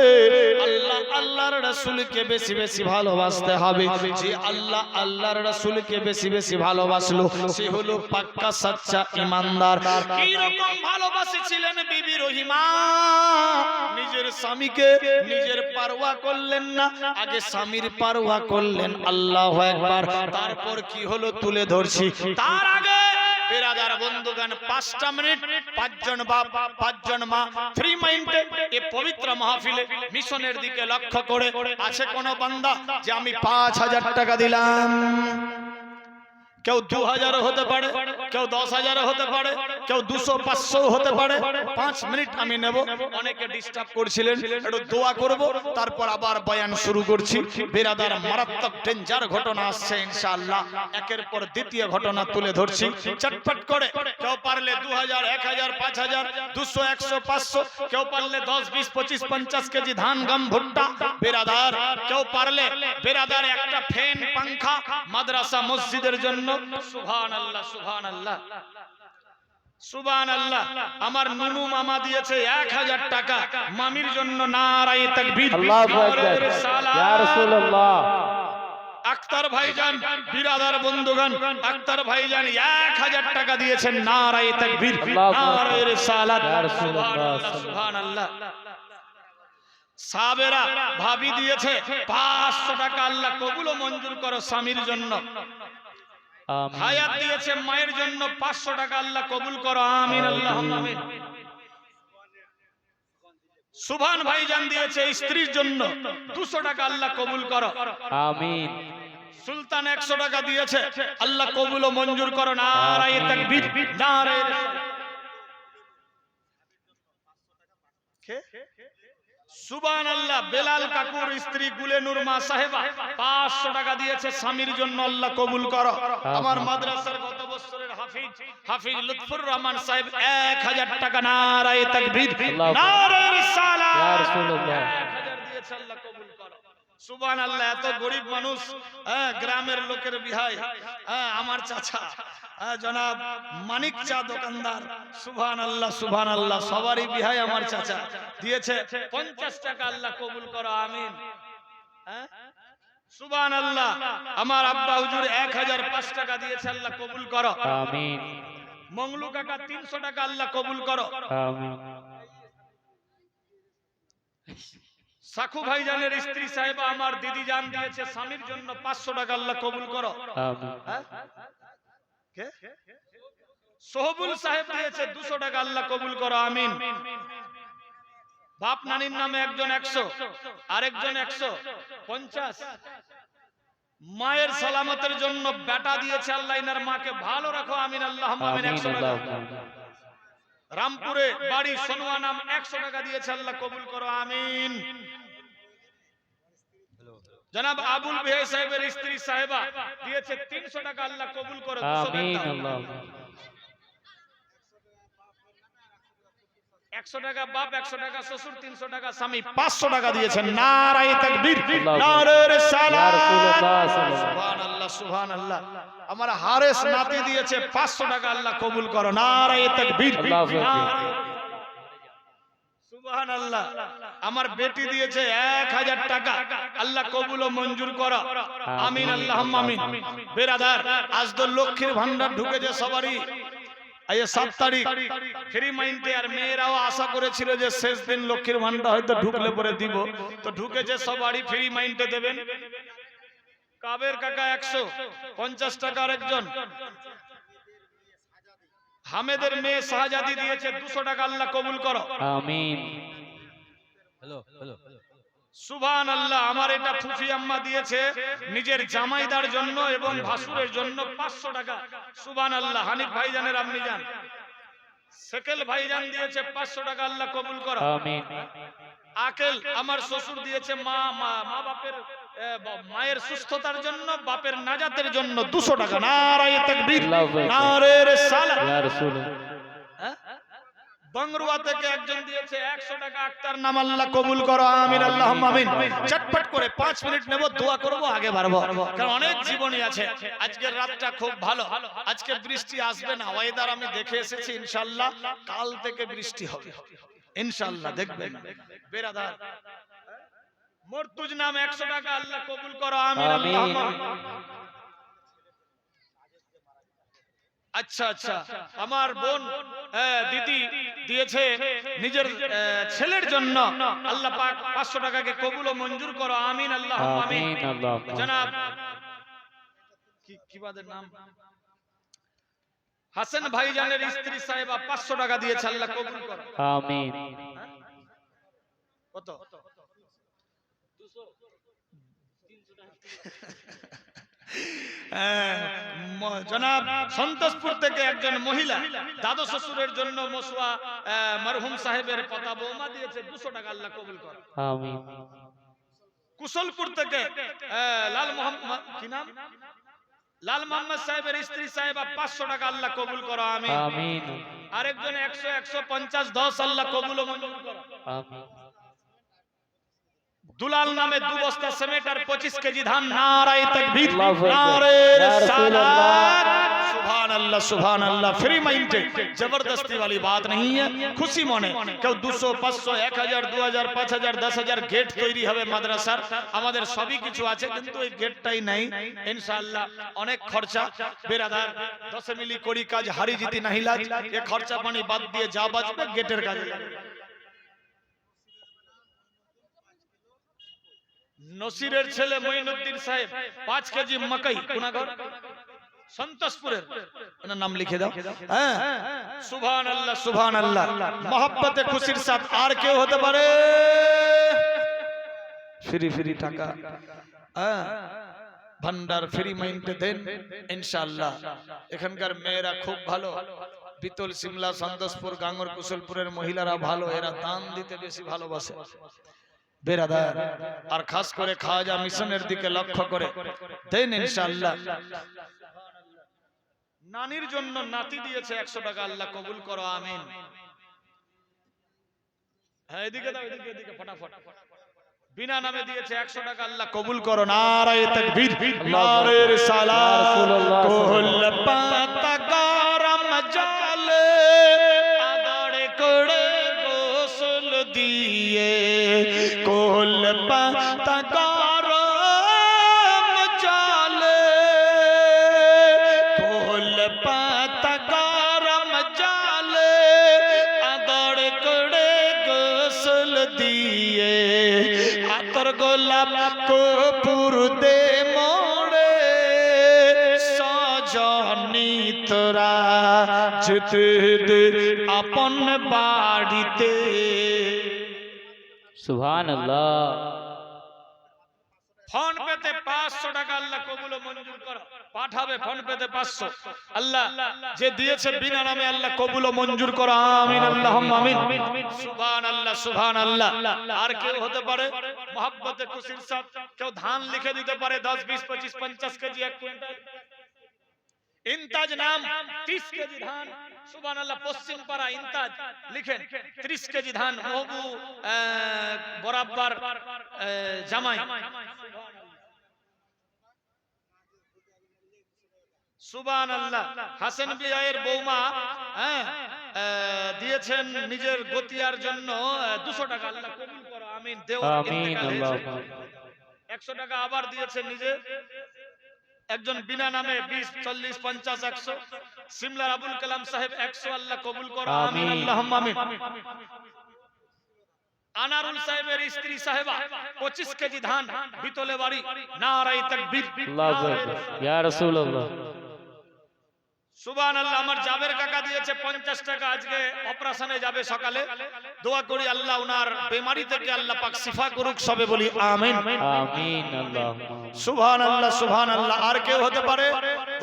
আল্লাহ আল্লাহর রাসূলকে বেশি বেশি ভালোবাসতে হবে। যে আল্লাহ আল্লাহর রাসূলকে বেশি বেশি ভালোবাসলো সে হলো পাক্কা সাচ্চা ঈমানদার। কি রকম ভালোবাসেছিলেন বিবি রহিমা? নিজের স্বামীকে নিজের পারওয়া করলেন না, আগে স্বামীর পারওয়া করলেন। আল্লাহু আকবার। তারপর কি হলো তুলে ধরছি। তার আগে বেরাদার বন্ধুগণ, 5টা মিনিট, 5 জন বাপ, 5 জন মা, ফ্রি মাইন্ডে এই পবিত্র মাহফিলে মিশনের দিকে লক্ষ্য করে আছে কোন বান্দা যে আমি 5000 টাকা দিলাম? কেউ 2000 হতে পারে, কেউ 10,000 হতে পারে, কেউ 200 500 হতে পারে। 5 মিনিট আমি নেব। অনেকে ডিস্টার্ব করছিলেন, একটু দোয়া করব, তারপর আবার বয়ান শুরু করছি। বেরাদার, মারাত্মক ডেঞ্জার ঘটনা আসছে ইনশাআল্লাহ। একের পর দ্বিতীয় ঘটনা তুলে ধরছি চটপট করে। কেউ পারলে 2000, 1000, 5000, 200, 100, 500, কেউ পারলে 10, 20, 25, 50 কেজি ধান, গম, ভুট্টা। বেরাদার, কেউ পারলে বেরাদার একটা ফ্যান, পাংখা মাদ্রাসা মসজিদের জন্য। সুবহানাল্লাহ, সুবহানাল্লাহ, সুবহানাল্লাহ। আমার নুনু মামা দিয়েছে 1000 টাকা মামির জন্য। নারায়ে তাকবীর, আল্লাহু আকবার, ইয়া রাসূলুল্লাহ। আক্তার ভাইজান, বিরাদার বন্ধুগণ, আক্তার ভাইজান 1000 টাকা দিয়েছেন। নারায়ে তাকবীর, নারায়ে রিসালাত, সুবহানাল্লাহ, সুবহানাল্লাহ। সাবেরা ভাবি দিয়েছে 500 টাকা। আল্লাহ কবুল ও মঞ্জুর করো স্বামীর জন্য। হায়াত দিয়েছে মায়ের জন্য 500 টাকা। আল্লাহ কবুল করো, আমিন, আল্লাহুম্মা আমিন। সুভান ভাইজান দিয়েছে স্ত্রীর জন্য 200 টাকা, আল্লাহ কবুল করো। আমিন। সুলতান 100 টাকা দিয়েছে, আল্লাহ কবুল ও মঞ্জুর করো। নারায়ে তাকবীর, নারায়ে সুবহানাল্লাহ। বেলাল কাকুর স্ত্রী গুলেনুর মা সাহেবা 500 টাকা দিয়েছে স্বামীর জন্য, আল্লাহ কবুল করো। আমার মাদ্রাসার গত বছরের হাফিজ লুৎফুর রহমান সাহেব 1000 টাকা, নারায়ে তাকবীর, নারায়ে রিসালাত, ইয়া রাসূলুল্লাহ। 1000 দিয়েছে, আল্লাহ কবুল করো। সুবহানাল্লাহ। এত গরিব মানুষ, গ্রামের লোকের বিহাই, আমার চাচা জনাব মানিক চা দোকানদার, সুবহানাল্লাহ সুবহানাল্লাহ, সবারই বিহাই আমার চাচা দিয়েছে 50 টাকা, আল্লাহ কবুল করো। আমিন। সুবহানাল্লাহ। আমার আব্বা হুজুর 1005 টাকা দিয়েছে, আল্লাহ কবুল করো। আমিন। মংলু কাকা 300 টাকা, আল্লাহ কবুল করো। আমিন। সাকু ভাইজানের স্ত্রী সাহেবা আমার দিদি জান দিয়েছে স্বামীর জন্য 500 টাকা, আল্লাহ কবুল করো। আমিন। কে? সোহবুল সাহেব দিয়েছে 200 টাকা, আল্লাহ কবুল করো। আমিন। বাপ নানির নামে একজন 100, আরেকজন 150। মায়ের সালামতের জন্য বেটা দিয়েছে, আল্লাহ ইনার মাকে ভালো রাখো। আমিন, আল্লাহুম্মা আমিন। 100 টাকা। রামপুরে বাড়ি সোনুয়া নাম 100 টাকা দিয়েছে, আল্লাহ কবুল করো। আমিন। জনাব আবুল বেহে সাহেবের স্ত্রী সাহেবা দিয়েছে 300 টাকা, আল্লাহ কবুল করো। আমিন। আল্লাহ 100 টাকা বাপ, 100 টাকা শ্বশুর, 300 টাকা স্বামী, 500 টাকা দিয়েছেন। নারায়ে তাকবীর, নারায়ে রিসালাত, সুবহানাল্লাহ সুবহানাল্লাহ। আমার হারেস নাতি দিয়েছে 500 টাকা, আল্লাহ কবুল করো। নারায়ে তাকবীর, সুবহানাল্লাহ। আমার বেটি দিয়েছে 1000 টাকা, আল্লাহ কবুল ও মঞ্জুর করো। আমিন, আল্লাহুম্মা আমিন। বেরাদার, আজ তো লক্ষ্মীর ভান্ডার ঢুকেছে সবারই। 7 তারিখ ফ্রি মাইন্ডে, আর মেয়েরাও আশা করেছিল যে শেষ দিন লক্ষ্মীর ভান্ডার হয়তো ঢুকলে পরে দিব, তো ঢুকেছে, সবারই ফ্রি মাইন্ডে দেবেন। কাবের কাকা 150 টাকা, আরেকজন হামেদের মেয়ে শাহজাদি দিয়েছে 200 টাকা, আল্লাহ কবুল করো। আমিন। সুবহানাল্লাহ। আমার এটা ফুফি আম্মা দিয়েছে নিজের জামাইদার জন্য এবং ভাসুরের জন্য 500 টাকা। সুবহানাল্লাহ। হানিফ ভাইজানের আম্মি জান, সেকেল ভাইজান দিয়েছে 500 টাকা, আল্লাহ কবুল করো। আমিন। আকেল আমার শ্বশুর দিয়েছে মা বাপের মায়ের সুস্থতার জন্য, বাপের নাজাতের জন্য 200 টাকা। নারায়ে তাকবীর, নারায়ে রিসালাত, ইয়া রাসূলুল্লাহ। বংরুয়া থেকে একজন দিয়েছে 100 টাকা, আক্তার নাম, আল্লাহ কবুল করো। আমিন, আল্লাহুম্মা আমিন। চটপট করে 5 মিনিট নেব, দোয়া করব, আগে বাড়বো, কারণ অনেক জীবনী আছে। আজকের রাতটা খুব ভালো, আজকে বৃষ্টি আসবে না, ওয়েদার আমি দেখে এসেছি, ইনশাআল্লাহ কাল থেকে বৃষ্টি হবে, ইনশাআল্লাহ দেখবেন। বেরাদার, মর্তুজ নাম 100 টাকা, আল্লাহ কবুল করো। আমিন, আল্লাহুম্মা আমিন। আচ্ছা আচ্ছা, আমার বোন দিদি দিয়েছে নিজের ছেলের জন্য, আল্লাহ পাক 500 টাকাকে কবুল ও মঞ্জুর করো। আমিন, আল্লাহুম্মা আমিন। জনাব কি বাদের নাম, হাসান ভাইজানের স্ত্রী সাহেবা 500 টাকা দিয়েছে, আল্লাহ কবুল করো। আমিন। কত? 200 জনাব সন্তোষপুর থেকে একজন মহিলা দাদু শ্বশুরের জন্য মসুয়া মরহুম সাহেবের কথা বৌমা দিয়েছে 200 টাকা, আল্লাহ কবুল করো। আমিন। কুশলপুর থেকে লাল মোহাম্মদ, কি নাম, লাল মোহাম্মদ সাহেবের স্ত্রী সাহেবা 500 টাকা, আল্লাহ কবুল করো। আমিন, আমিন। আরেকজন 100 150 10, আল্লাহ কবুল ও মঞ্জুর করো। আমিন। দুলাল নামে 2 বস্তা সিমেন্ট আর 25 কেজি ধান। নারায়ে তাকবীর, নারায়ে রিসালাত, সুবহানাল্লাহ সুবহানাল্লাহ। ফ্রি মাইন্ডে জবরদস্তি वाली बात नहीं है, খুশি মনে কেউ 200 500 1000 2000 5000 10000 গেট তৈরি হবে মাদ্রাসার, আমাদের সবই কিছু আছে, কিন্তু এই গেটটাই নাই। ইনশাআল্লাহ অনেক খরচা। বেরাদার 10 মিলি করি কাজ, হারি জিতি নাহি লাজ। এই খরচা পানি বাদ দিয়ে যা বাঁচবে গেটের কাজে লাগবে। নসিরের ছেলে মঈনুদ্দিন সাহেব 5 কেজি মকই, গুনাগর সন্তোষপুরের ওনার নাম লিখে দাও। হ্যাঁ, সুবহানাল্লাহ সুবহানাল্লাহ। মহব্বতে খুশির সাথ আর কেউ হতে পারে? ফ্রি ফ্রি টাকা, হ্যাঁ, ভান্ডার ফ্রি মাইন্ডে দেন ইনশাআল্লাহ। এখানকার মেয়েরা খুব ভালো, পিতল, সিমলা, সন্তোষপুর, গাঙ্গর, কুশলপুরের মহিলারা ভালো, এরা দান দিতে বেশি ভালোবাসে বেরাদার। আর খাস করে খাওয়া মিশনের দিকে লক্ষ্য করে দেন ইনশাআল্লাহ। নানির জন্য নাতি দিয়েছে 100 টাকা, আল্লাহ কবুল করো আমিন। হ্যাঁ, এদিকে দাও, এদিকে এদিকে ফটাফট। বিনা নামে দিয়েছে 100 টাকা, আল্লাহ কবুল করো। নারায়ে তাকবীর, নারে রিসালাত। কোল পাতা গরম জলে আদড় করে গোসল দিয়ে, কোল পাতা গরম জলে, কোল পাতা গরম জলে আদড় করে গোসল দিয়ে, আতর গোলাপ কপুর দে মোড়ে সজনি তোরা যেতে দে আপন বাড়িতে। সুবহানাল্লাহ। ফোন পেতে 500 টাকা, আল্লাহ কবুল ও মঞ্জুর করো। পাঠাবে ফোন পেতে 500, আল্লাহ যে দিয়েছে বিনা নামে আল্লাহ কবুল ও মঞ্জুর করো আমিন আল্লাহুম্মা আমিন। সুবহানাল্লাহ সুবহানাল্লাহ। আর কেউ হতে পারে মহব্বতে খুশির সাথ? কেউ ধান লিখে দিতে পারে 10 20 25 50 কেজি 1 কুইন্টাল। ইনতাজ নাম 30 কেজি ধান, সুবহানাল্লাহ। পশ্চিম পাড়া ইনতাজ লিখেন 30 কেজি ধান, মহবু বরাবর জামাই। সুবহানাল্লাহ। হাসান বিয়ায়ের বৌমা হ্যাঁ দিয়েছেন নিজের গতিয়ার জন্য 200 টাকা, আল্লাহ কবুল করো আমিন। দেওয়ার আমিন ইন্তেকাল আল্লাহ। হয়েছে। 100 টাকা আবার দিয়েছেন নিজে একজন বিনা নামে 20 40 50 100। সিমলার আবুল কালাম সাহেব 100, আল্লাহ কবুল করো আমিন আমিন। আল্লাহুম্মা আমিন। আনারুল সাহেবের স্ত্রী সাহেবা 25 কেজি ধান, বিতলে বাড়ি। নারায়ে তাকবীর, আল্লাহু আকবার। ইয়া রাসূলুল্লাহ। সুবহানাল্লাহ। আমার জাবের কাকা দিয়েছে 50 টাকা, আজকে অপারেশনে যাবে সকালে। দোয়া করি আল্লাহ ওনার বেমারি থেকে আল্লাহ পাক শিফা করুক, সবে বলি আমিন আমিন আল্লাহুম্মা। সুবহানাল্লাহ সুবহানাল্লাহ। আর কেউ হতে পারে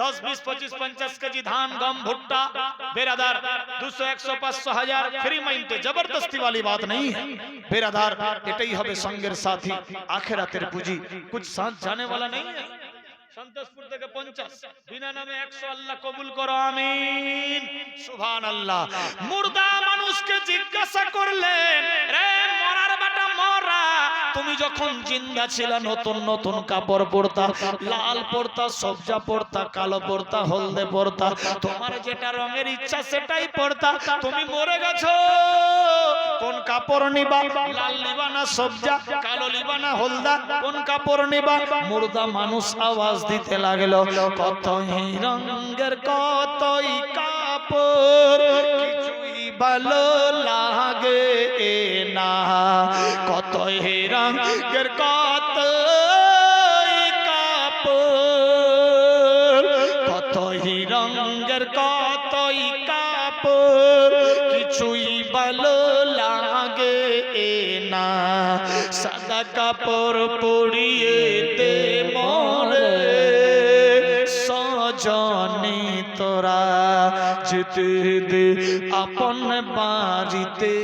10 20 25 50 কেজি ধান, গম, ভুট্টা बेरादार 200 100 500 1000 फ्री माइंड जबरदस्ती वाली बात नहीं है बेरादार। एटाई हबे संगेर साथी आखिरातेर पूंजी, कुछ साथ जाने वाला नहीं है। সন্তোষপুর থেকে 50 বিনা নামে 100, আল্লাহ কবুল করো আমিন সুবহানাল্লাহ। মুর্দা মানুষকে জিজ্ঞাসা করলেন, রে মরার বেটা মরা, তুমি যখন জিন্দা ছিল নতুন নতুন কাপড় পরতা, লাল পরতা, সবজা পরতা, কালো পরতা, হলদে পরতা, তোমার যেটা রঙের ইচ্ছা সেটাই পরতা। তুমি মরে গেছো, কোন কাপড় নিবা? লাল নিবা না সবজা, কালো নিবা না হলদা, কোন কাপড় নিবা? মুর্দা মানুষ আওয়াজ দিতে লাগলো, কতই রঙের কতই কাপড়, কিছুই ভালো লাগে না, কতই রঙের কতই কাপড়, কতই রঙের কতই কাপড়, কিছুই ভালো লাগে না, সাদা কাপড় পরিয়ে দে মরে সজনি তোরা, যেতে দে আপন বাড়িতে,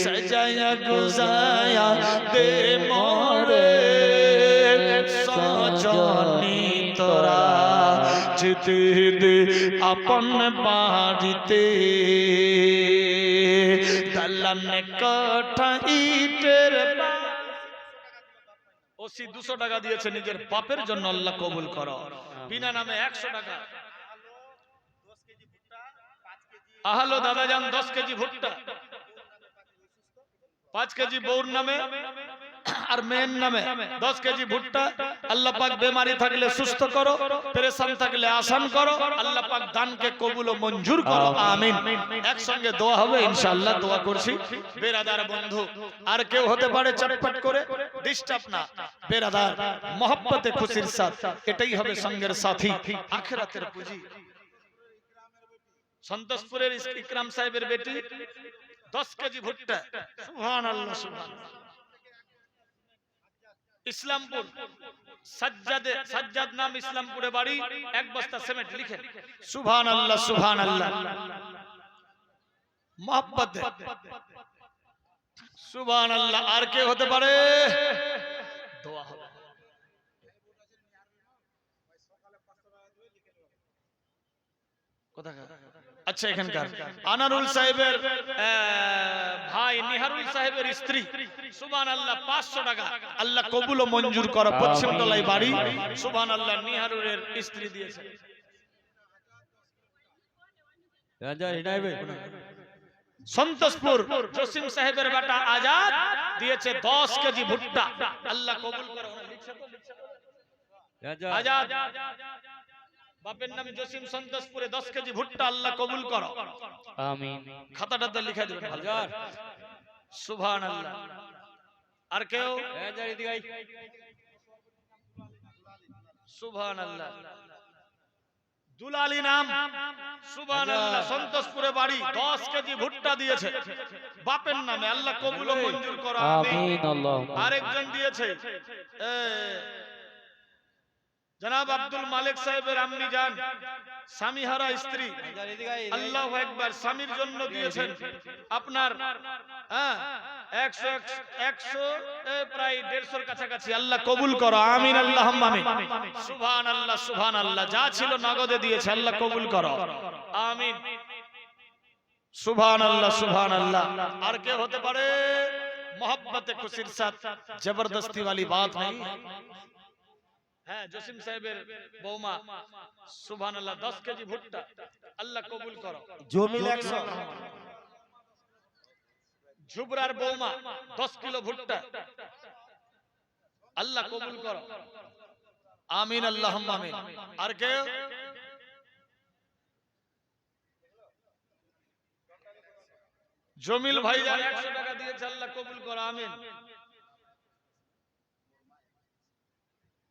সাজায়া গুজায়া দে মরে সজনি তোরা, যেতে দে আপন বাড়িতে। দালান কাঠা ইটের ওসি 200 টাকা দিয়েছে নিজের বাপের জন্য, আল্লাহ কবুল করো। বিনা নামে 100 টাকা। আহলো দাদাজান 10 কেজি ভুট্টা, 5 কেজি বউর নামে আর মেয়ের নামে 10 কেজি ভুট্টা। আল্লাহ পাক বেমারি থাকলে সুস্থ করো, পেরেশান থাকলে আসান করো। আল্লাহ পাক দানকে কবুল ও মঞ্জুর করো, আমিন। একসঙ্গে দোয়া হবে ইনশাআল্লাহ, দোয়া করছি। বেরাদার বন্ধু আর কেউ হতে পারে, চটপট করে ডিস্টার্ব না। বেরাদার মহব্বতে খুশির সাথ, এটাই হবে সঙ্গের সাথী, আখিরাতের পুঁজি। সন্তোষপুরের ইকরাম সাহেবের বেটি 10 কেজি ভুট্টা। সুবহানাল্লাহ, সুবহানাল্লাহ। ইসলামপুর সাজ্জাদ নাম, ইসলামপুরে বাড়ি, 1 বস্তা সিমেন্ট লিখেন। সুবহানাল্লাহ, সুবহানাল্লাহ। মহব্বত সুবহানাল্লাহ। আর কে হতে পারে? দোয়া হবে। আচ্ছা, এখানকার আনারুল সাহেবের ভাই নিহারুল সাহেবের স্ত্রী, সুবহানাল্লাহ, 500 টাকা। আল্লাহ কবুল ও মঞ্জুর করো। পশ্চিমতলায় বাড়ি, সুবহানাল্লাহ, নিহারুলের স্ত্রী দিয়েছে। সন্তোষপুর জসিম সাহেবের বেটা আজাদ দিয়েছে 10 কেজি ভুট্টা। আল্লাহ কবুল করো। আজাদ বাপের নাম জসিম, সন্তোষপুরে 10 কেজি ভুট্টা। আল্লাহ কবুল করো, আমিন। খাতাটাতে লিখে দেবেন। সুবহানাল্লাহ। আর কেউ? সুবহানাল্লাহ। দুলালী নাম, সুবহানাল্লাহ, সন্তোষপুরে বাড়ি, 10 কেজি ভুট্টা দিয়েছে বাপের নামে। আল্লাহ কবুল ও মঞ্জুর করো, আমিন। আরেকজন দিয়েছে জনাব আব্দুল মালিক সাহেবের আম্মি জান, স্বামীহারা স্ত্রী। আল্লাহু আকবার। স্বামীর জন্য দিয়েছেন আপনার 100 প্রায় 150 কাছাকাছি। আল্লাহ কবুল করো, আমিন, আল্লাহুম্মা আমিন। সুবহানাল্লাহ, সুবহানাল্লাহ। যা ছিল নগদে দিয়েছে, আল্লাহ কবুল করো, আমিন। সুবহানাল্লাহ, সুবহানাল্লাহ। আর কে হতে পারে? मोहब्बत खुशीर साथ जबरदस्ती वाली बात नहीं है। জসিম সাহেবের বৌমা সুবহানাল্লাহ 10 কেজি ভুট্টা আল্লাহ কবুল করো। জমিল 100 জুবরার বৌমা 10 কিলো ভুট্টা আল্লাহ কবুল করো, আমিন আল্লাহুম্মা আমিন। আর কে? জমিল ভাই 100 টাকা দিয়েছে, আল্লাহ কবুল করো, আমিন।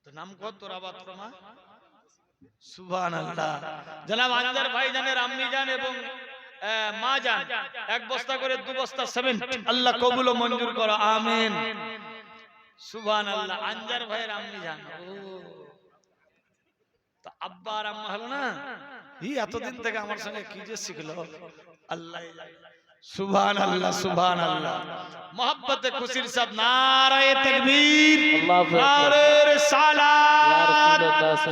তো নাম কত তোর আবাদ প্রমা? সুবহানাল্লাহ। জনাব আনজার ভাই জানের আম্মি জান এবং মা জান 1 বস্তা করে 2 বস্তা সিমেন্ট আল্লাহ কবুল ও মঞ্জুর করো, আমিন। সুবহানাল্লাহ। আনজার ভাইয়ের আম্মি জান, তো আব্বা আর আম্মা হলো না, এই এতদিন থেকে আমার সঙ্গে কি যে শিখলো আল্লাহ। সুবহানাল্লাহ সুবহানাল্লাহ। मोहब्बत खुशीर साथ नाराए तकबीर, नारे रिसालत,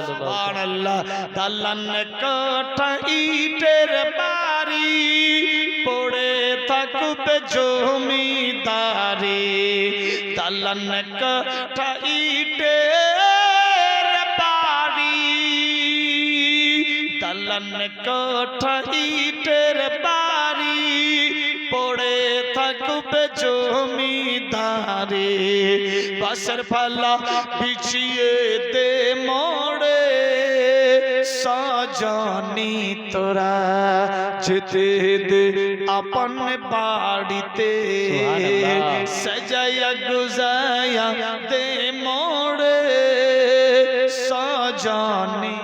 सुबहानल्लाह। दालन कोठा ईटेर बारी पड़े থাকবে জমিদারি। দালান কোঠা ইটের বাড়ি, দালান কোঠা ইটের বাড়ি পড়ে থাকবে জমিদারি। বাসর ফালা বিছিয়ে দে মোড়ে সাজানি তোরা যেতে দে আপন বাড়িতে, সাজায়া গুজায়া দে মোড়ে সাজানি।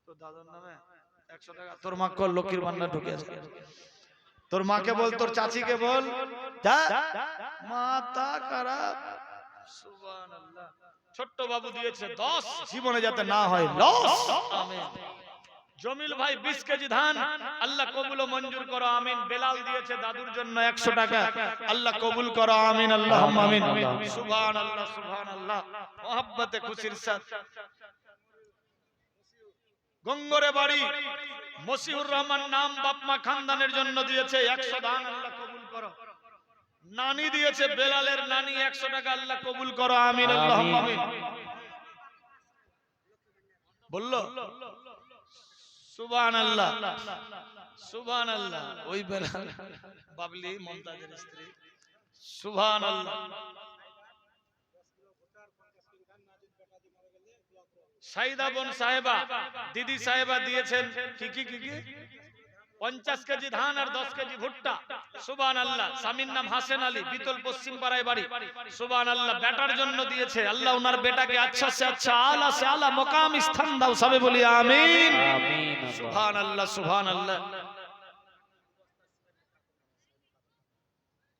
তো দাদার নামে 100 টাকা তোর মা কর লক্ষ্মীর ভান্ডার ঢুকে আছে। তোর মাকে বল, তোর চাচিকে বল, মাথা খারাপ। সুবহানাল্লাহ। ছোট্ট বাবু দিয়েছে 10, জীবনে যাতে না হয় লস, আমিন। জমিল ভাই 20 কেজি ধান আল্লাহ কবুল ও মঞ্জুর করো, আমিন। বেলাল দিয়েছে দাদুর জন্য 100 টাকা আল্লাহ কবুল করো, আমিন আল্লাহুম্মা আমিন। সুবহানাল্লাহ সুবহানাল্লাহ। মোহব্বতে খুশির সাথ গঙ্গরে বাড়ি মসিহুর রহমান নাম বাপ মা খানদানের জন্য দিয়েছে 100 ধান আল্লাহ কবুল করো। নানি দিয়েছে বেলালের নানি 100 টাকা আল্লাহ কবুল করো, আমিন আল্লাহুম্মা আমিন। বললো সুবহানাল্লাহ সুবহানাল্লাহ। ওই বেলাল বাবলি মমতাজের স্ত্রী সুবহানাল্লাহ। সাইদা বোন সাহেবা, দিদি সাহেবা দিয়েছেন কি 50 কেজি ধান আর 10 কেজি ভুট্টা। সুবহানাল্লাহ। স্বামীর নাম হাসেন আলী, বিতল পশ্চিম পাড়ায় বাড়ি। সুবহানাল্লাহ। বেটার জন্য দিয়েছে, আল্লাহ ওনার বেটাকে আচ্ছা সে আচ্ছা, আলা সে আলা মকাম স্থান দাও, সবে বলি আমিন। আমিন। সুবহানাল্লাহ সুবহানাল্লাহ।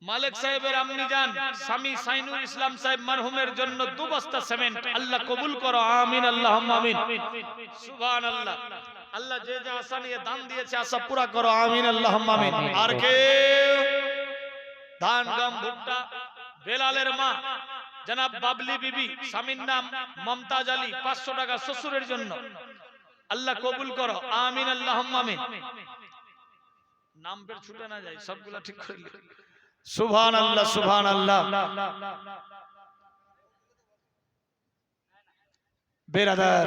মালিক সাহেবের আম্মি জান স্বামী সাইনুল ইসলাম সাহেব মারহুমের জন্য 2 বস্তা সিমেন্ট, আল্লাহ কবুল করো আমিন আল্লাহুম্মা আমিন। সুবহানাল্লাহ। আল্লাহ যে যা আশা নিয়ে দান দিয়েছে আশা পুরা করো আমিন আল্লাহুম্মা আমিন। আর কে ধান গম ভুট্টা? বেলালের মা জনাব বাবলি বিবি, স্বামীর নাম মমতাজ আলী, 500 টাকা শ্বশুরের জন্য, আল্লাহ কবুল করো আমিন আল্লাহুম্মা আমিন। নাম বের ছুটে না যায়, সবগুলা ঠিক করে লিখো। সুবহানাল্লাহ সুবহানাল্লাহ। বেরাদার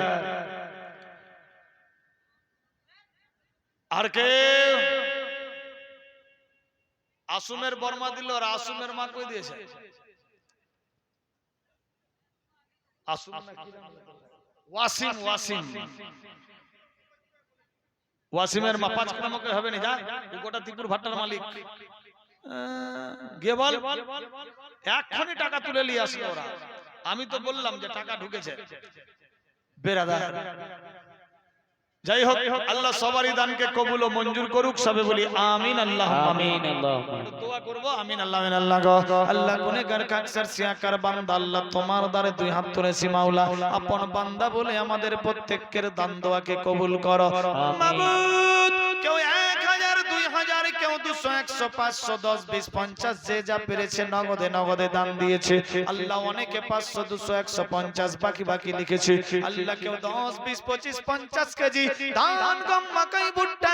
আর কে? আসুমের বর্মা দিল, আর আসুমের মা কই দিয়েছে? আসুম নাকি ওয়াসিম, ওয়াসিম, ওয়াসিমের মা 5 গ্রামকে হবে না, যা গোটা ত্রিপুর ভাট্টার মালিক। গিয়ে বল এক্ষুনি টাকা তুলে নিয়ে আসলো ওরা। আমি তো বললাম যে টাকা ঢুকেছে। বেরাদার যাই হোক, আল্লাহ সবারই দানকে কবুল ও মঞ্জুর করুক, সবে বলি আমিন আল্লাহুম্মা আমিন। একটু দোয়া করব আমিন আল্লাহ আমিন। আল্লাহ গো আল্লাহ গুনাহগার কাকসার সিয়াকার বান্দা, আল্লাহ তোমার দ্বারে 2 হাত তুলেছি মাওলা, আপন বান্দা বলে আমাদের প্রত্যেকের দান দোয়াকে কবুল করো মাবুদ। কেউ 1000 2000, কেউ 200 100 500 10 20 50 যে যা পেরেছে নগদে নগদে দান দিয়েছে আল্লাহ। অনেকে 500 200 150 বাকি বাকি লিখেছে আল্লাহ। কেউ 10 20 25 50 কেজি ধান গম মাকাই ভুট্টা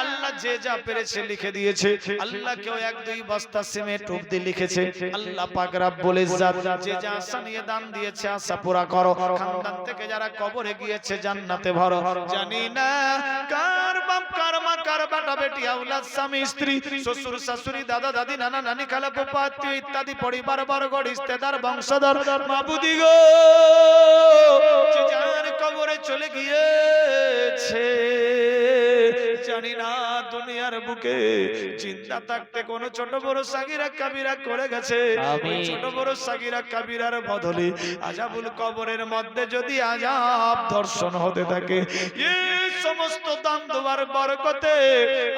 আল্লাহ যে যা পেরেছে লিখে দিয়েছে আল্লাহ। কেউ 1-2 বস্তা সিমেন্ট অবধি লিখেছে আল্লাহ পাক রব্বুল ইজ্জত যে যা আশা নিয়ে দান দিয়েছে আশা পুরা করো। খানদান থেকে যারা কবরে গিয়েছে জান্নাতে ভরো। জানি না কার বাপ কার মা কার বেটা বেটি আওলাদ স্বামী স্ত্রী শ্বশুর শাশুড়ি দাদা দাদি নানা নানি খালা ফুফা আত্মীয় ইত্যাদি পরিবার বর্গ রিশতেদার বংশধর মাবুদি গো যে যার কবরে চলে গিয়েছে, জানি না দুনিয়ার বুকে চিন্তা থাকতে কোন ছোট বড় সাগীরা কাবিরা করে গেছে। ওই ছোট বড় সাগীরা কাবিরার বদলে আযাবুল কবরের মধ্যে যদি আযাব দর্শন হতে থাকে, এই সমস্ত দান দোয়ার বরকতে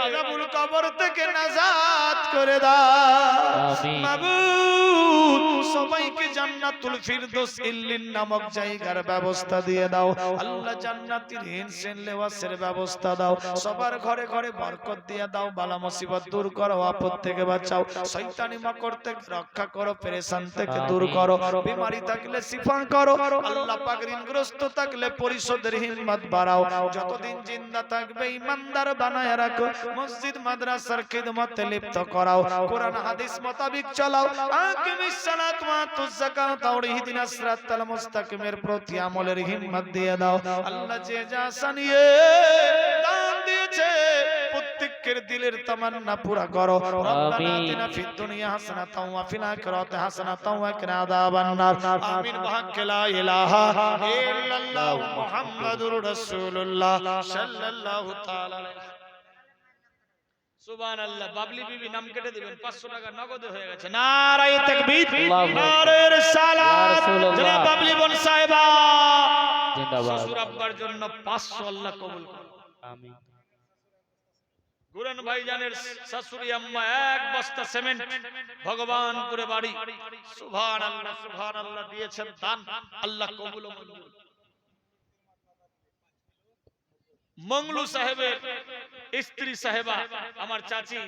আযাবুল কবর থেকে নাজাত করে দাও মাবুদ। সবাইকে জান্নাতুল ফিরদৌস ইল্লিন নামক জায়গার ব্যবস্থা দিয়ে দাও আল্লাহ। জান্নাতের ইনসান লেওয়াসের ব্যবস্থা দাও। সবার ঘরে ঘরে বরকত দিয়ে দাও। বালা মুসিবত দূর করো, আপদ থেকে বাঁচাও, শয়তানি মাকড় থেকে রক্ষা করো, পেরেশান থেকে দূর করো, বিমারি থাকলে শিফা করো আল্লাহ পাক। ঋণগ্রস্ত থাকলে পরিশোধের হিম্মত বাড়াও। যতদিন জিন্দা থাকবে ঈমানদার বানায় রাখো। মসজিদ মাদ্রাসার খিদমতে লিপ্ত করাও। কোরআন হাদিস মোতাবেক চালাও। আকিমিস সালাত ওয়া আতুজ যাকাত আর ইহদিনাস সিরাতাল মুস্তাকিমের প্রতি আমলের হিম্মত দিয়ে দাও আল্লাহ। যে যা সানিয়ে দান দিয়েছে প্রত্যেকের দিলের তামান্না পুরা করো। রব্বানা আতিনা ফিদ দুনিয়া হাসানাতাও ওয়া ফিল আখিরাতি হাসানাতাও ওয়া কিনা আযাবান নার। আমিন বিহাক্কি লা ইলাহা ইল্লাল্লাহু মুহাম্মাদুর রাসূলুল্লাহ সাল্লাল্লাহু তাআলা আলাইহি। সুবহানাল্লাহ। বাবলি বিবি নাম কেটে দিবেন, 500 টাকা নগদে হয়ে গেছে। নারায়ে তাকবীর, নারায়ে রিসালাত। জনাব বাবলি বোন সাহেবা জিন্দাবাদ। শ্বশুর আব্বার জন্য 500 আল্লাহ কবুল করুন আমিন। গুরন ভাইজানের শাশুড়ি আম্মা 1 বস্তা সিমেন্ট ভগবানপুরে বাড়ি। সুবহানাল্লাহ সুবহানাল্লাহ দিয়েছেন দান, আল্লাহ কবুল ও মঞ্জুর। মংলু সাহেবের স্ত্রী সাহেবা আমার চাচি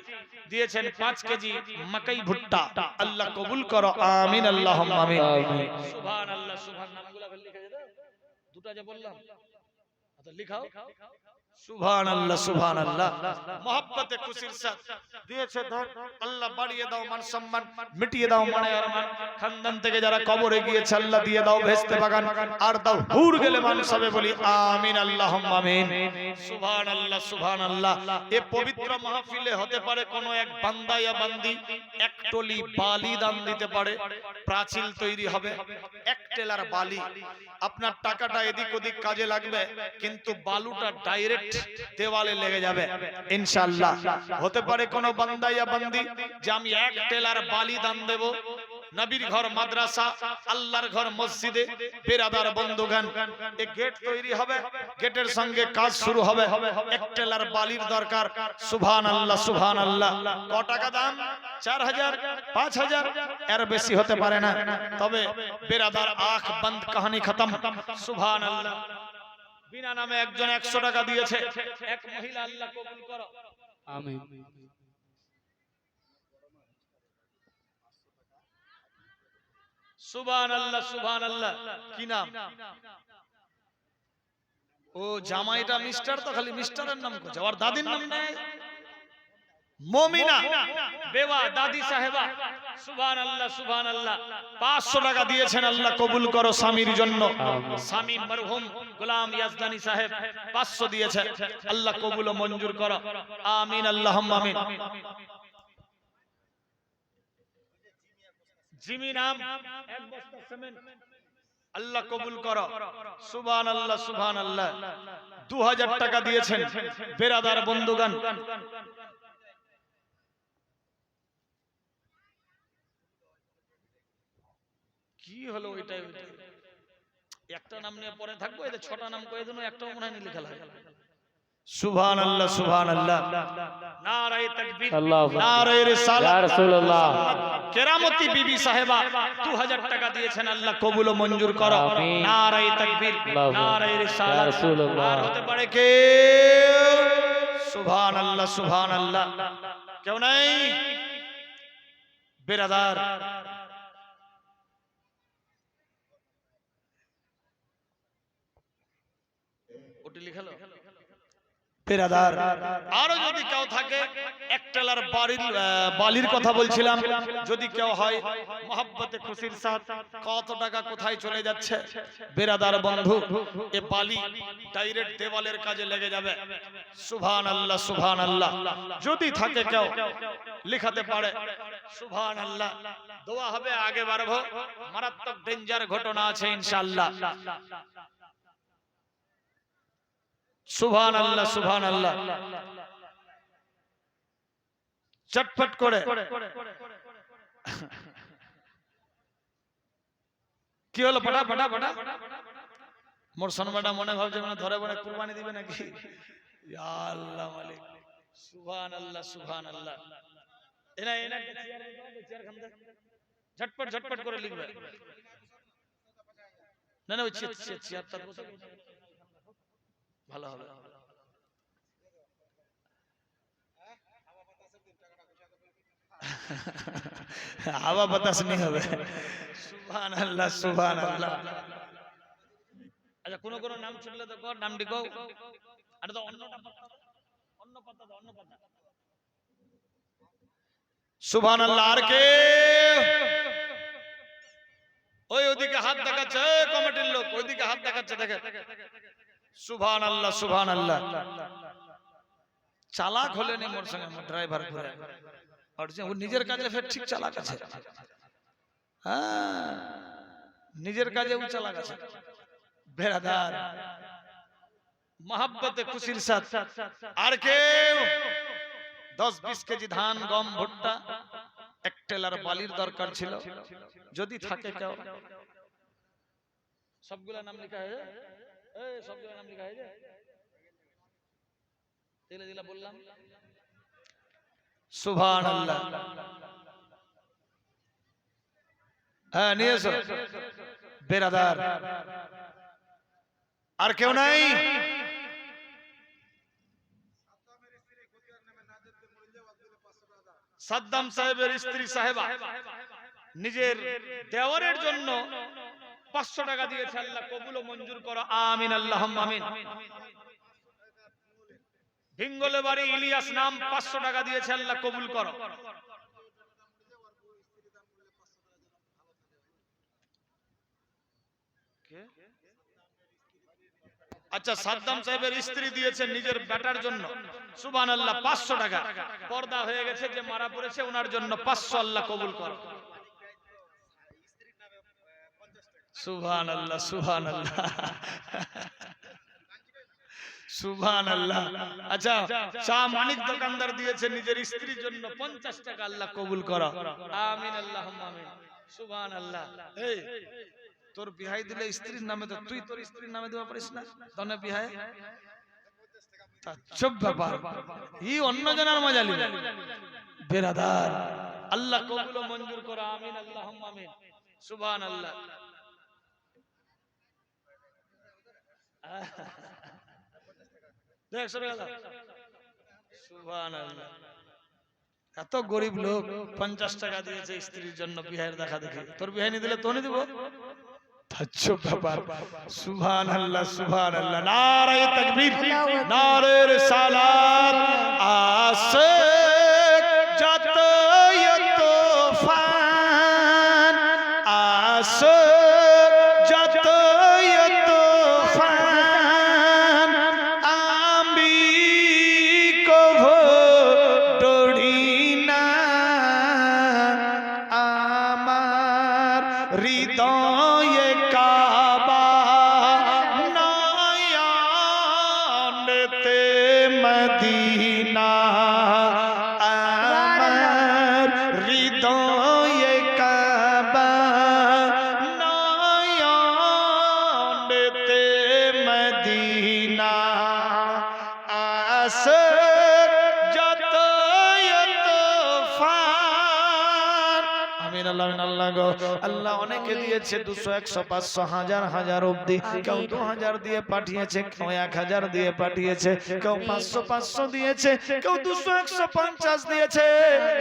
দিয়েছেন 5 কেজি মাকাই ভুট্টা, আল্লাহ কবুল করো আমিন আল্লাহুম্মা আমিন। সুবহানাল্লাহ সুবহান। নামগুলো লিখে দাও, দুটো যে বললাম আচ্ছা লিখাও। সুবহানাল্লাহ সুবহানাল্লাহ। মহব্বতে খুশির সাথ দিয়েছে ধর, আল্লাহ বাড়িয়ে দাও মান সম্মান, মিটিয়ে দাও মানে আরমান। খানদান থেকে যারা কবরে গিয়েছে আল্লাহ দিয়ে দাও ভেস্তে বাগান, আর দাও হুর গেলে মানুষ হবে, বলি আমিন আল্লাহুম্মা আমিন। সুবহানাল্লাহ সুবহানাল্লাহ। এ পবিত্র মাহফিলে হতে পারে কোন এক বান্দা ইয়া বান্দি এক টলি বালি দান দিতে পারে, প্রাচীল তৈরি হবে, এক টেলার বালি। আপনার টাকাটা এদিক ওদিক কাজে লাগবে, কিন্তু বালুটা ডাইরেক্ট দেওয়ালে লেগে যাবে ইনশাআল্লাহ। হতে পারে কোন বান্দা ইয়া বান্দি যে আমি এক টেলার বালি দান দেব, নবীর ঘর মাদ্রাসা, আল্লাহর ঘর মসজিদে, বেরাদার বন্ধুগান, এই গেট তৈরি হবে, গেটের সঙ্গে কাজ শুরু হবে, এক টেলার বালির দরকার। সুবহানাল্লাহ সুবহানাল্লাহ। কত টাকা দাম? 4000 5000, এর বেশি হতে পারে না। তবে বেরাদার আখ বন্ধ, কাহিনী খতম। সুবহানাল্লাহ। বিনা নামে একজন 100 টাকা দিয়েছে, এক মহিলা, আল্লাহ কবুল করো। আমিন। সুবহানাল্লাহ সুবহানাল্লাহ। কি নাম? ও জামাইটা মিস্টার, তো খালি মিস্টারের নাম করছে, আর দাদির নাম নেই। মমিনা বেওয়া দাদি সাহেবা। সুবহানাল্লাহ সুবহানাল্লাহ। 500 টাকা দিয়েছেন, আল্লাহ কবুল করো স্বামীর জন্য। স্বামী মরহুম গোলাম ইয়াজদানি সাহেব 500 দিয়েছেন, আল্লাহ কবুল ও মঞ্জুর করো। আমিন আল্লাহুম্মা আমিন। জিমি নাম, এক বস্তা সিমেন্ট, আল্লাহ কবুল করো। সুবহানাল্লাহ সুবহানাল্লাহ। 2000 টাকা দিয়েছেন বেরাদার বন্ধুগান। কি হলো ওইটাই? একটা নাম নিয়ে পরে থাকবো, এতে 6টা নাম কয়ে দেন, একটাও মনে হয় নি লেখা লাগে। সুবহানাল্লাহ সুবহানাল্লাহ। নারায়ে তাকবীর, আল্লাহু আকবার। নারায়ে রিসালাত। ইয়া রাসূলুল্লাহ। কেরামতি বিবি সাহেবা 2000 টাকা দিয়েছেন, আল্লাহ কবুল ও মঞ্জুর করো। আমিন। নারায়ে তাকবীর, আল্লাহু আকবার। নারায়ে ইয়া রিসালাত। রাসূলুল্লাহ। আর হতে পারে কে? সুবহানাল্লাহ সুবহানাল্লাহ। কেউ নাই? বেরাদার ওটি লিখালো পেরাদার। আরো যদি কেউ থাকে, এক টেলার বালির কথা বলছিলাম, যদি কেউ হয় মহব্বতে খুশির সাথ, কত টাকা কোথায় চলে যাচ্ছে বেরাদার বন্ধু? এ বালি ডাইরেক্ট দেওয়ালের কাজে লেগে যাবে। সুবহানাল্লাহ সুবহানাল্লাহ। যদি থাকে কেউ লিখাতে পারে, সুবহানাল্লাহ। দোয়া হবে, আগে বাড়বো, মারাত্মক ডেঞ্জার ঘটনা আছে ইনশাআল্লাহ। সুবহানাল্লাহ সুবহানাল্লাহ। চটপট করে কি হলো? পটা পটা পটা। মোর সনবাটা মনে ভাবছে মানে ধরে বনে কুরবানি দিবে নাকি? ইয়া আল্লাহ মালিক। সুবহানাল্লাহ সুবহানাল্লাহ। এনা এনা চেয়ার খান্দে ঝটপট ঝটপট করে লিখবে। না না, ওই চেয়ারটা ভালো হবে। হাওয়া বাতাস নেই হবে। সুবহানাল্লাহ সুবহানাল্লাহ। আচ্ছা, কোন কোন নাম ছুটলে তো কর, নাম লিখো। আরে তো অন্যটা অন্য পাতা দাও, অন্য পাতা। সুবহানাল্লাহ। আর কে? ওই ওদিকে হাত দেখাচ্ছে, কমিটির লোক ওইদিকে হাত দেখাচ্ছে, দেখে। সুবহানাল্লাহ সুবহানাল্লাহ। চালাক হলেন মোর সঙ্গে ড্রাইভার ঘুরে, ও নিজের কাজে ফের ঠিক চালাক আছে। হ্যাঁ, নিজের কাজে ও চালাক আছে। বেরাদার মহব্বতে খুশির সাথ। আর কেউ? 10-20 কেজি ধান, গম, ভুট্টা, এক টেলার বালির দরকার ছিল, যদি থাকে কেউ। সবগুলা নাম লেখা হয়ে যায়, সবগুলা নাম লেখা হয়ে যায়। দিলা দিলা বললাম। সুবহানাল্লাহ। হ্যাঁ, নিয়ে এসো বেরাদার। আর কেউ নাই? সাদ্দাম সাহেবের স্ত্রী সাহেবা নিজের দেওয়ারের জন্য 500 টাকা দিয়েছে, আল্লাহ কবুল ও মঞ্জুর করো। আমিন আল্লাহুম্মা আমিন। ভিঙ্গলে বাড়ি ইলিয়াস নাম 500 টাকা দিয়েছে, আল্লাহ কবুল করো। আচ্ছা, সাদ্দাম সাহেবের স্ত্রী দিয়েছেন নিজের বেটার জন্য, সুবহানাল্লাহ, 500 টাকা। পর্দা হয়ে গেছে, যে মারা পড়েছে ওনার জন্য 500, আল্লাহ কবুল করো। সুবহানাল্লাহ, সুবহানাল্লাহ, সুবহানাল্লাহ। আচ্ছা, শাহ মানিক দোকানদার দিয়েছে নিজের স্ত্রীর জন্য 50 টাকা, আল্লাহ কবুল করো। আমিন, আল্লাহুম্মা আমিন। সুবহানাল্লাহ। এই তোর বিহাই দিলে স্ত্রীর নামে, তো তুই তোর স্ত্রীর নামে দেওয়া পারিস না? দনে বিহাই তাজ্জব ব্যাপার, ই অন্য জনের মজা লিবে বেরাদার। আল্লাহ কবুল ও মঞ্জুর করো। আমিন, আল্লাহুম্মা আমিন। সুবহানাল্লাহ। দেখ সরে গেল। সুবহানাল্লাহ। এত গরিব লোক 50 টাকা দিয়েছে স্ত্রীর জন্য বিহাইয়ের দেখা দেখে। তোর বিহাই নি দিলে তোনে দিব? তাজ্জব ব্যাপার। সুবহানাল্লাহ, সুবহানাল্লাহ। নারে তাকবীর, নারে রিসালাত। আসে যত তুফান, আসে যত তুফান, আমি কভু ডরি না। আমার হৃদয়ে কাবা, নয়নেতে মদিনা। আমার হৃদয়ে কাবা, নয়নেতে মদিনা। আসে যত তুফান। আমিন, আল্লাহ, আমিন, আল্লাহ গো। আল্লাহ অনেকে দিয়েছে 200, 100, 500, হাজার হাজার অবধি। কেউ 2000 দিয়ে পাঠিয়েছে, কেউ 1000 দিয়ে পাঠিয়েছে, কেউ 500 500 দিয়েছে, কেউ 200 150 দিয়েছে,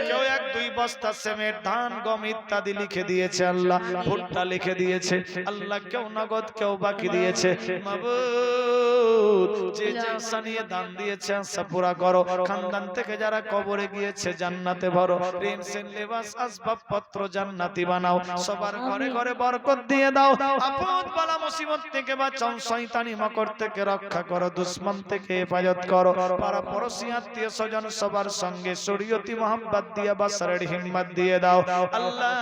কেউ 1-2 বস্তা সিমেন্ট, ধান, গম ইত্যাদি লিখে দিয়েছে। আল্লাহ ভুট্টা লিখে দিয়েছে। আল্লাহ কেউ নগদ, কেউ বাকি দিয়েছে। মাবুদ, যে যা আশা নিয়ে দান দিয়েছে আশা পুরা করো। খানদান থেকে যারা কবরে গিয়েছে জান্নাতে ভরো। ঋণ সেন লেবাস আসবাব পত্র জান্নাতি বানাও। সবার ঘরে ঘরে বরকত দিয়ে দাও। আপদ বালা মুসিবত থেকে বাঁচাও। শয়তানি মকর থেকে রক্ষা করো। দুশমন থেকে হেফাজত করো। পাড়া পড়শি আত্মীয় স্বজন সবার সঙ্গে শরীয়তি মোহাম্মত দিয়ে বাসারের হিম্মত দিয়ে দাও। আল্লাহ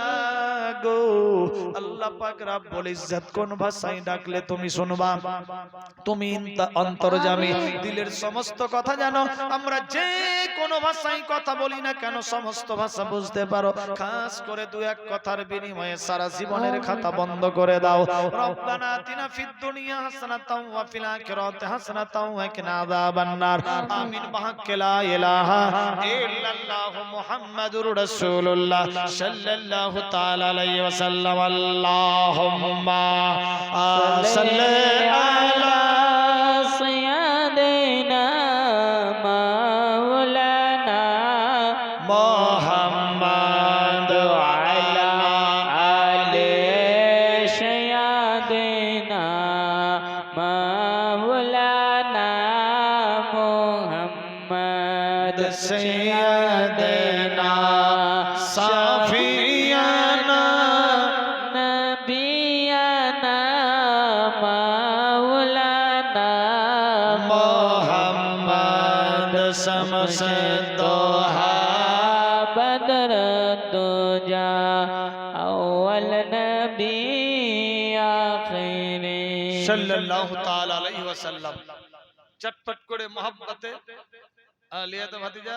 গো, আল্লাহ পাক রব্বুল ইজ্জত কোন ভাষায় ডাকলে তুমি শুনবা। তুমি অন্তর্যামী, দিলের সমস্ত কথা জানো। আমরা যে কোন ভাষায় কথা বলি না কেন সমস্ত ভাষা বুঝতে পারো। খাস করে 2-1 কথার বিনিময়ে সারা জীবনের খাতা বন্ধ করে দাও। রব্বানা আতিনা ফিদ দুনিয়া হাসানাতাও ওয়া ফিল আখিরাতি হাসানাতাও ওয়া কিনা আযাবান নার। আমিন বিহাক্কি লা ইলাহা ইল্লাল্লাহু মুহাম্মাদুর রাসূলুল্লাহ সাল্লাল্লাহু তাআলা আলাইহি ওয়াসাল্লাম। আল্লাহুম্মা সাল্লি আলা سيدنا مولانا মুহাম্মাদ وعلى آل سيدنا مولانا محمد سيدنا صافينا نبينا مولانا محمد شمس الضحى بدر الدجى أول نبي آخر সাল্লাল্লাহু তাআলা আলাইহি ওয়াসাল্লাম। চটপট করে মোহাব্বতে আলিয়াত ভাতিজা।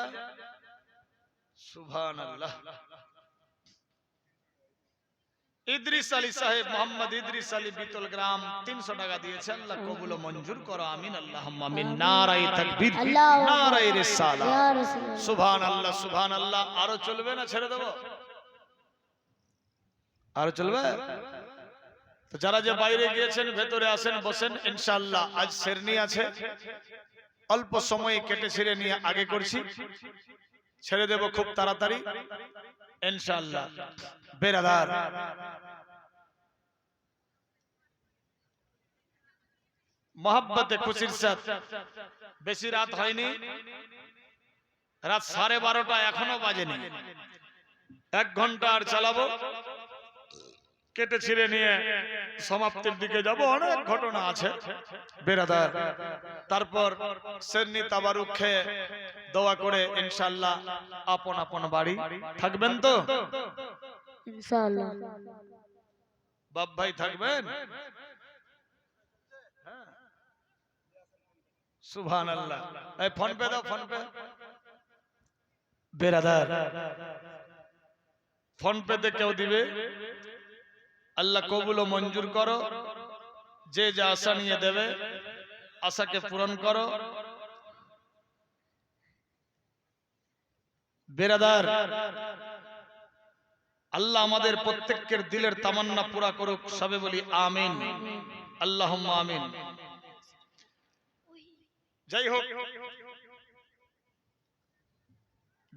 সুবহানাল্লাহ। ইদ্রিস আলী সাহেব, মোহাম্মদ ইদ্রিস আলী, বিতল গ্রাম, 300 টাকা দিয়েছে। আল্লাহ কবুল ও মঞ্জুর করো। আমিন, আল্লাহুম্মা আমিন। নারায়ে তাকবীর, নারায়ে রিসালাত। সুবহানাল্লাহ, সুবহানাল্লাহ। আরো চলবে না ছেড়ে দেব? আরো চলবে? তো যারা যে বাইরে গিয়েছেন ভেতরে আসেন, বসেন। ইনশাআল্লাহ আজ শেরনি আছে, অল্প সময়ে কেটে ছিঁড়ে নিয়ে আগে করছি, ছেড়ে দেব খুব তাড়াতাড়ি ইনশাআল্লাহ। বেরাদার, মোহাব্বতে খুশির সাথ। বেশি রাত হয়নি, রাত 12:30 এখনো বাজেনি। 1 ঘন্টা আর চালাবো, কেটে ছিঁড়ে নিয়ে সমাপ্তির দিকে যাব। অনেক ঘটনা আছে বেরাদার। তারপর সেন্নি তাবারুক খেয়ে দোয়া করে ইনশাআল্লাহ আপন আপন বাড়ি থাকবেন তো ইনশাআল্লাহ। বাপ ভাই থাকবেন? সুবহানাল্লাহ। এই ফোন পে দাও, ফোন পে। বেরাদার, ফোন পেতে কেউ দিবে? আল্লাহ কবুল ও মঞ্জুর করো। যে যা আশা নিয়ে দেবে, আশাকে পূরণ করো। বেরাদার, আল্লাহ আমাদের প্রত্যেকের দিলের তামান্না পুরা করুক। সবে বলি আমিন, আল্লাহুম্মা আমিন। যাই হোক,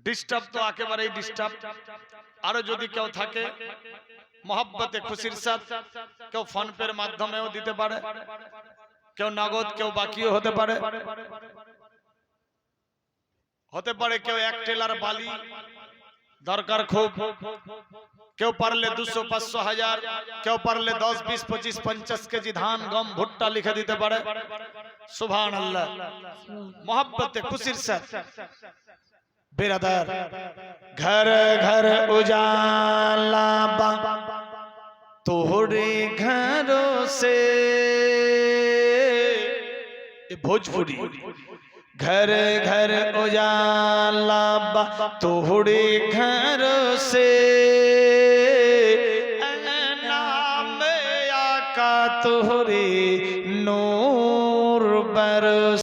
ডিস্টার্ব তো একেবারেই ডিস্টার্ব। আরো যদি কেউ থাকে মোহাব্বতে খুশির সাথ, কেউ ফোন পের মাধ্যমেও দিতে পারে, কেউ নগদ, কেউ বাকিও হতে পারে। কেউ 1 টেলার বালি দরকার খুব, কেউ পারলে 200, 500, 1000, কেউ পারলে 10, 20, 25, 50 কেজি ধান, গম, ভুট্টা লিখে দিতে পারে। সুবহানাল্লাহ। মোহাব্বতে খুশির সাথ। बेरादर, घर घर उजाला बा तोहरे घरों से, भोजपुरी। घर घर उजाला बा तोहरे घरों से, नाम आका तोहरे नूर बरस।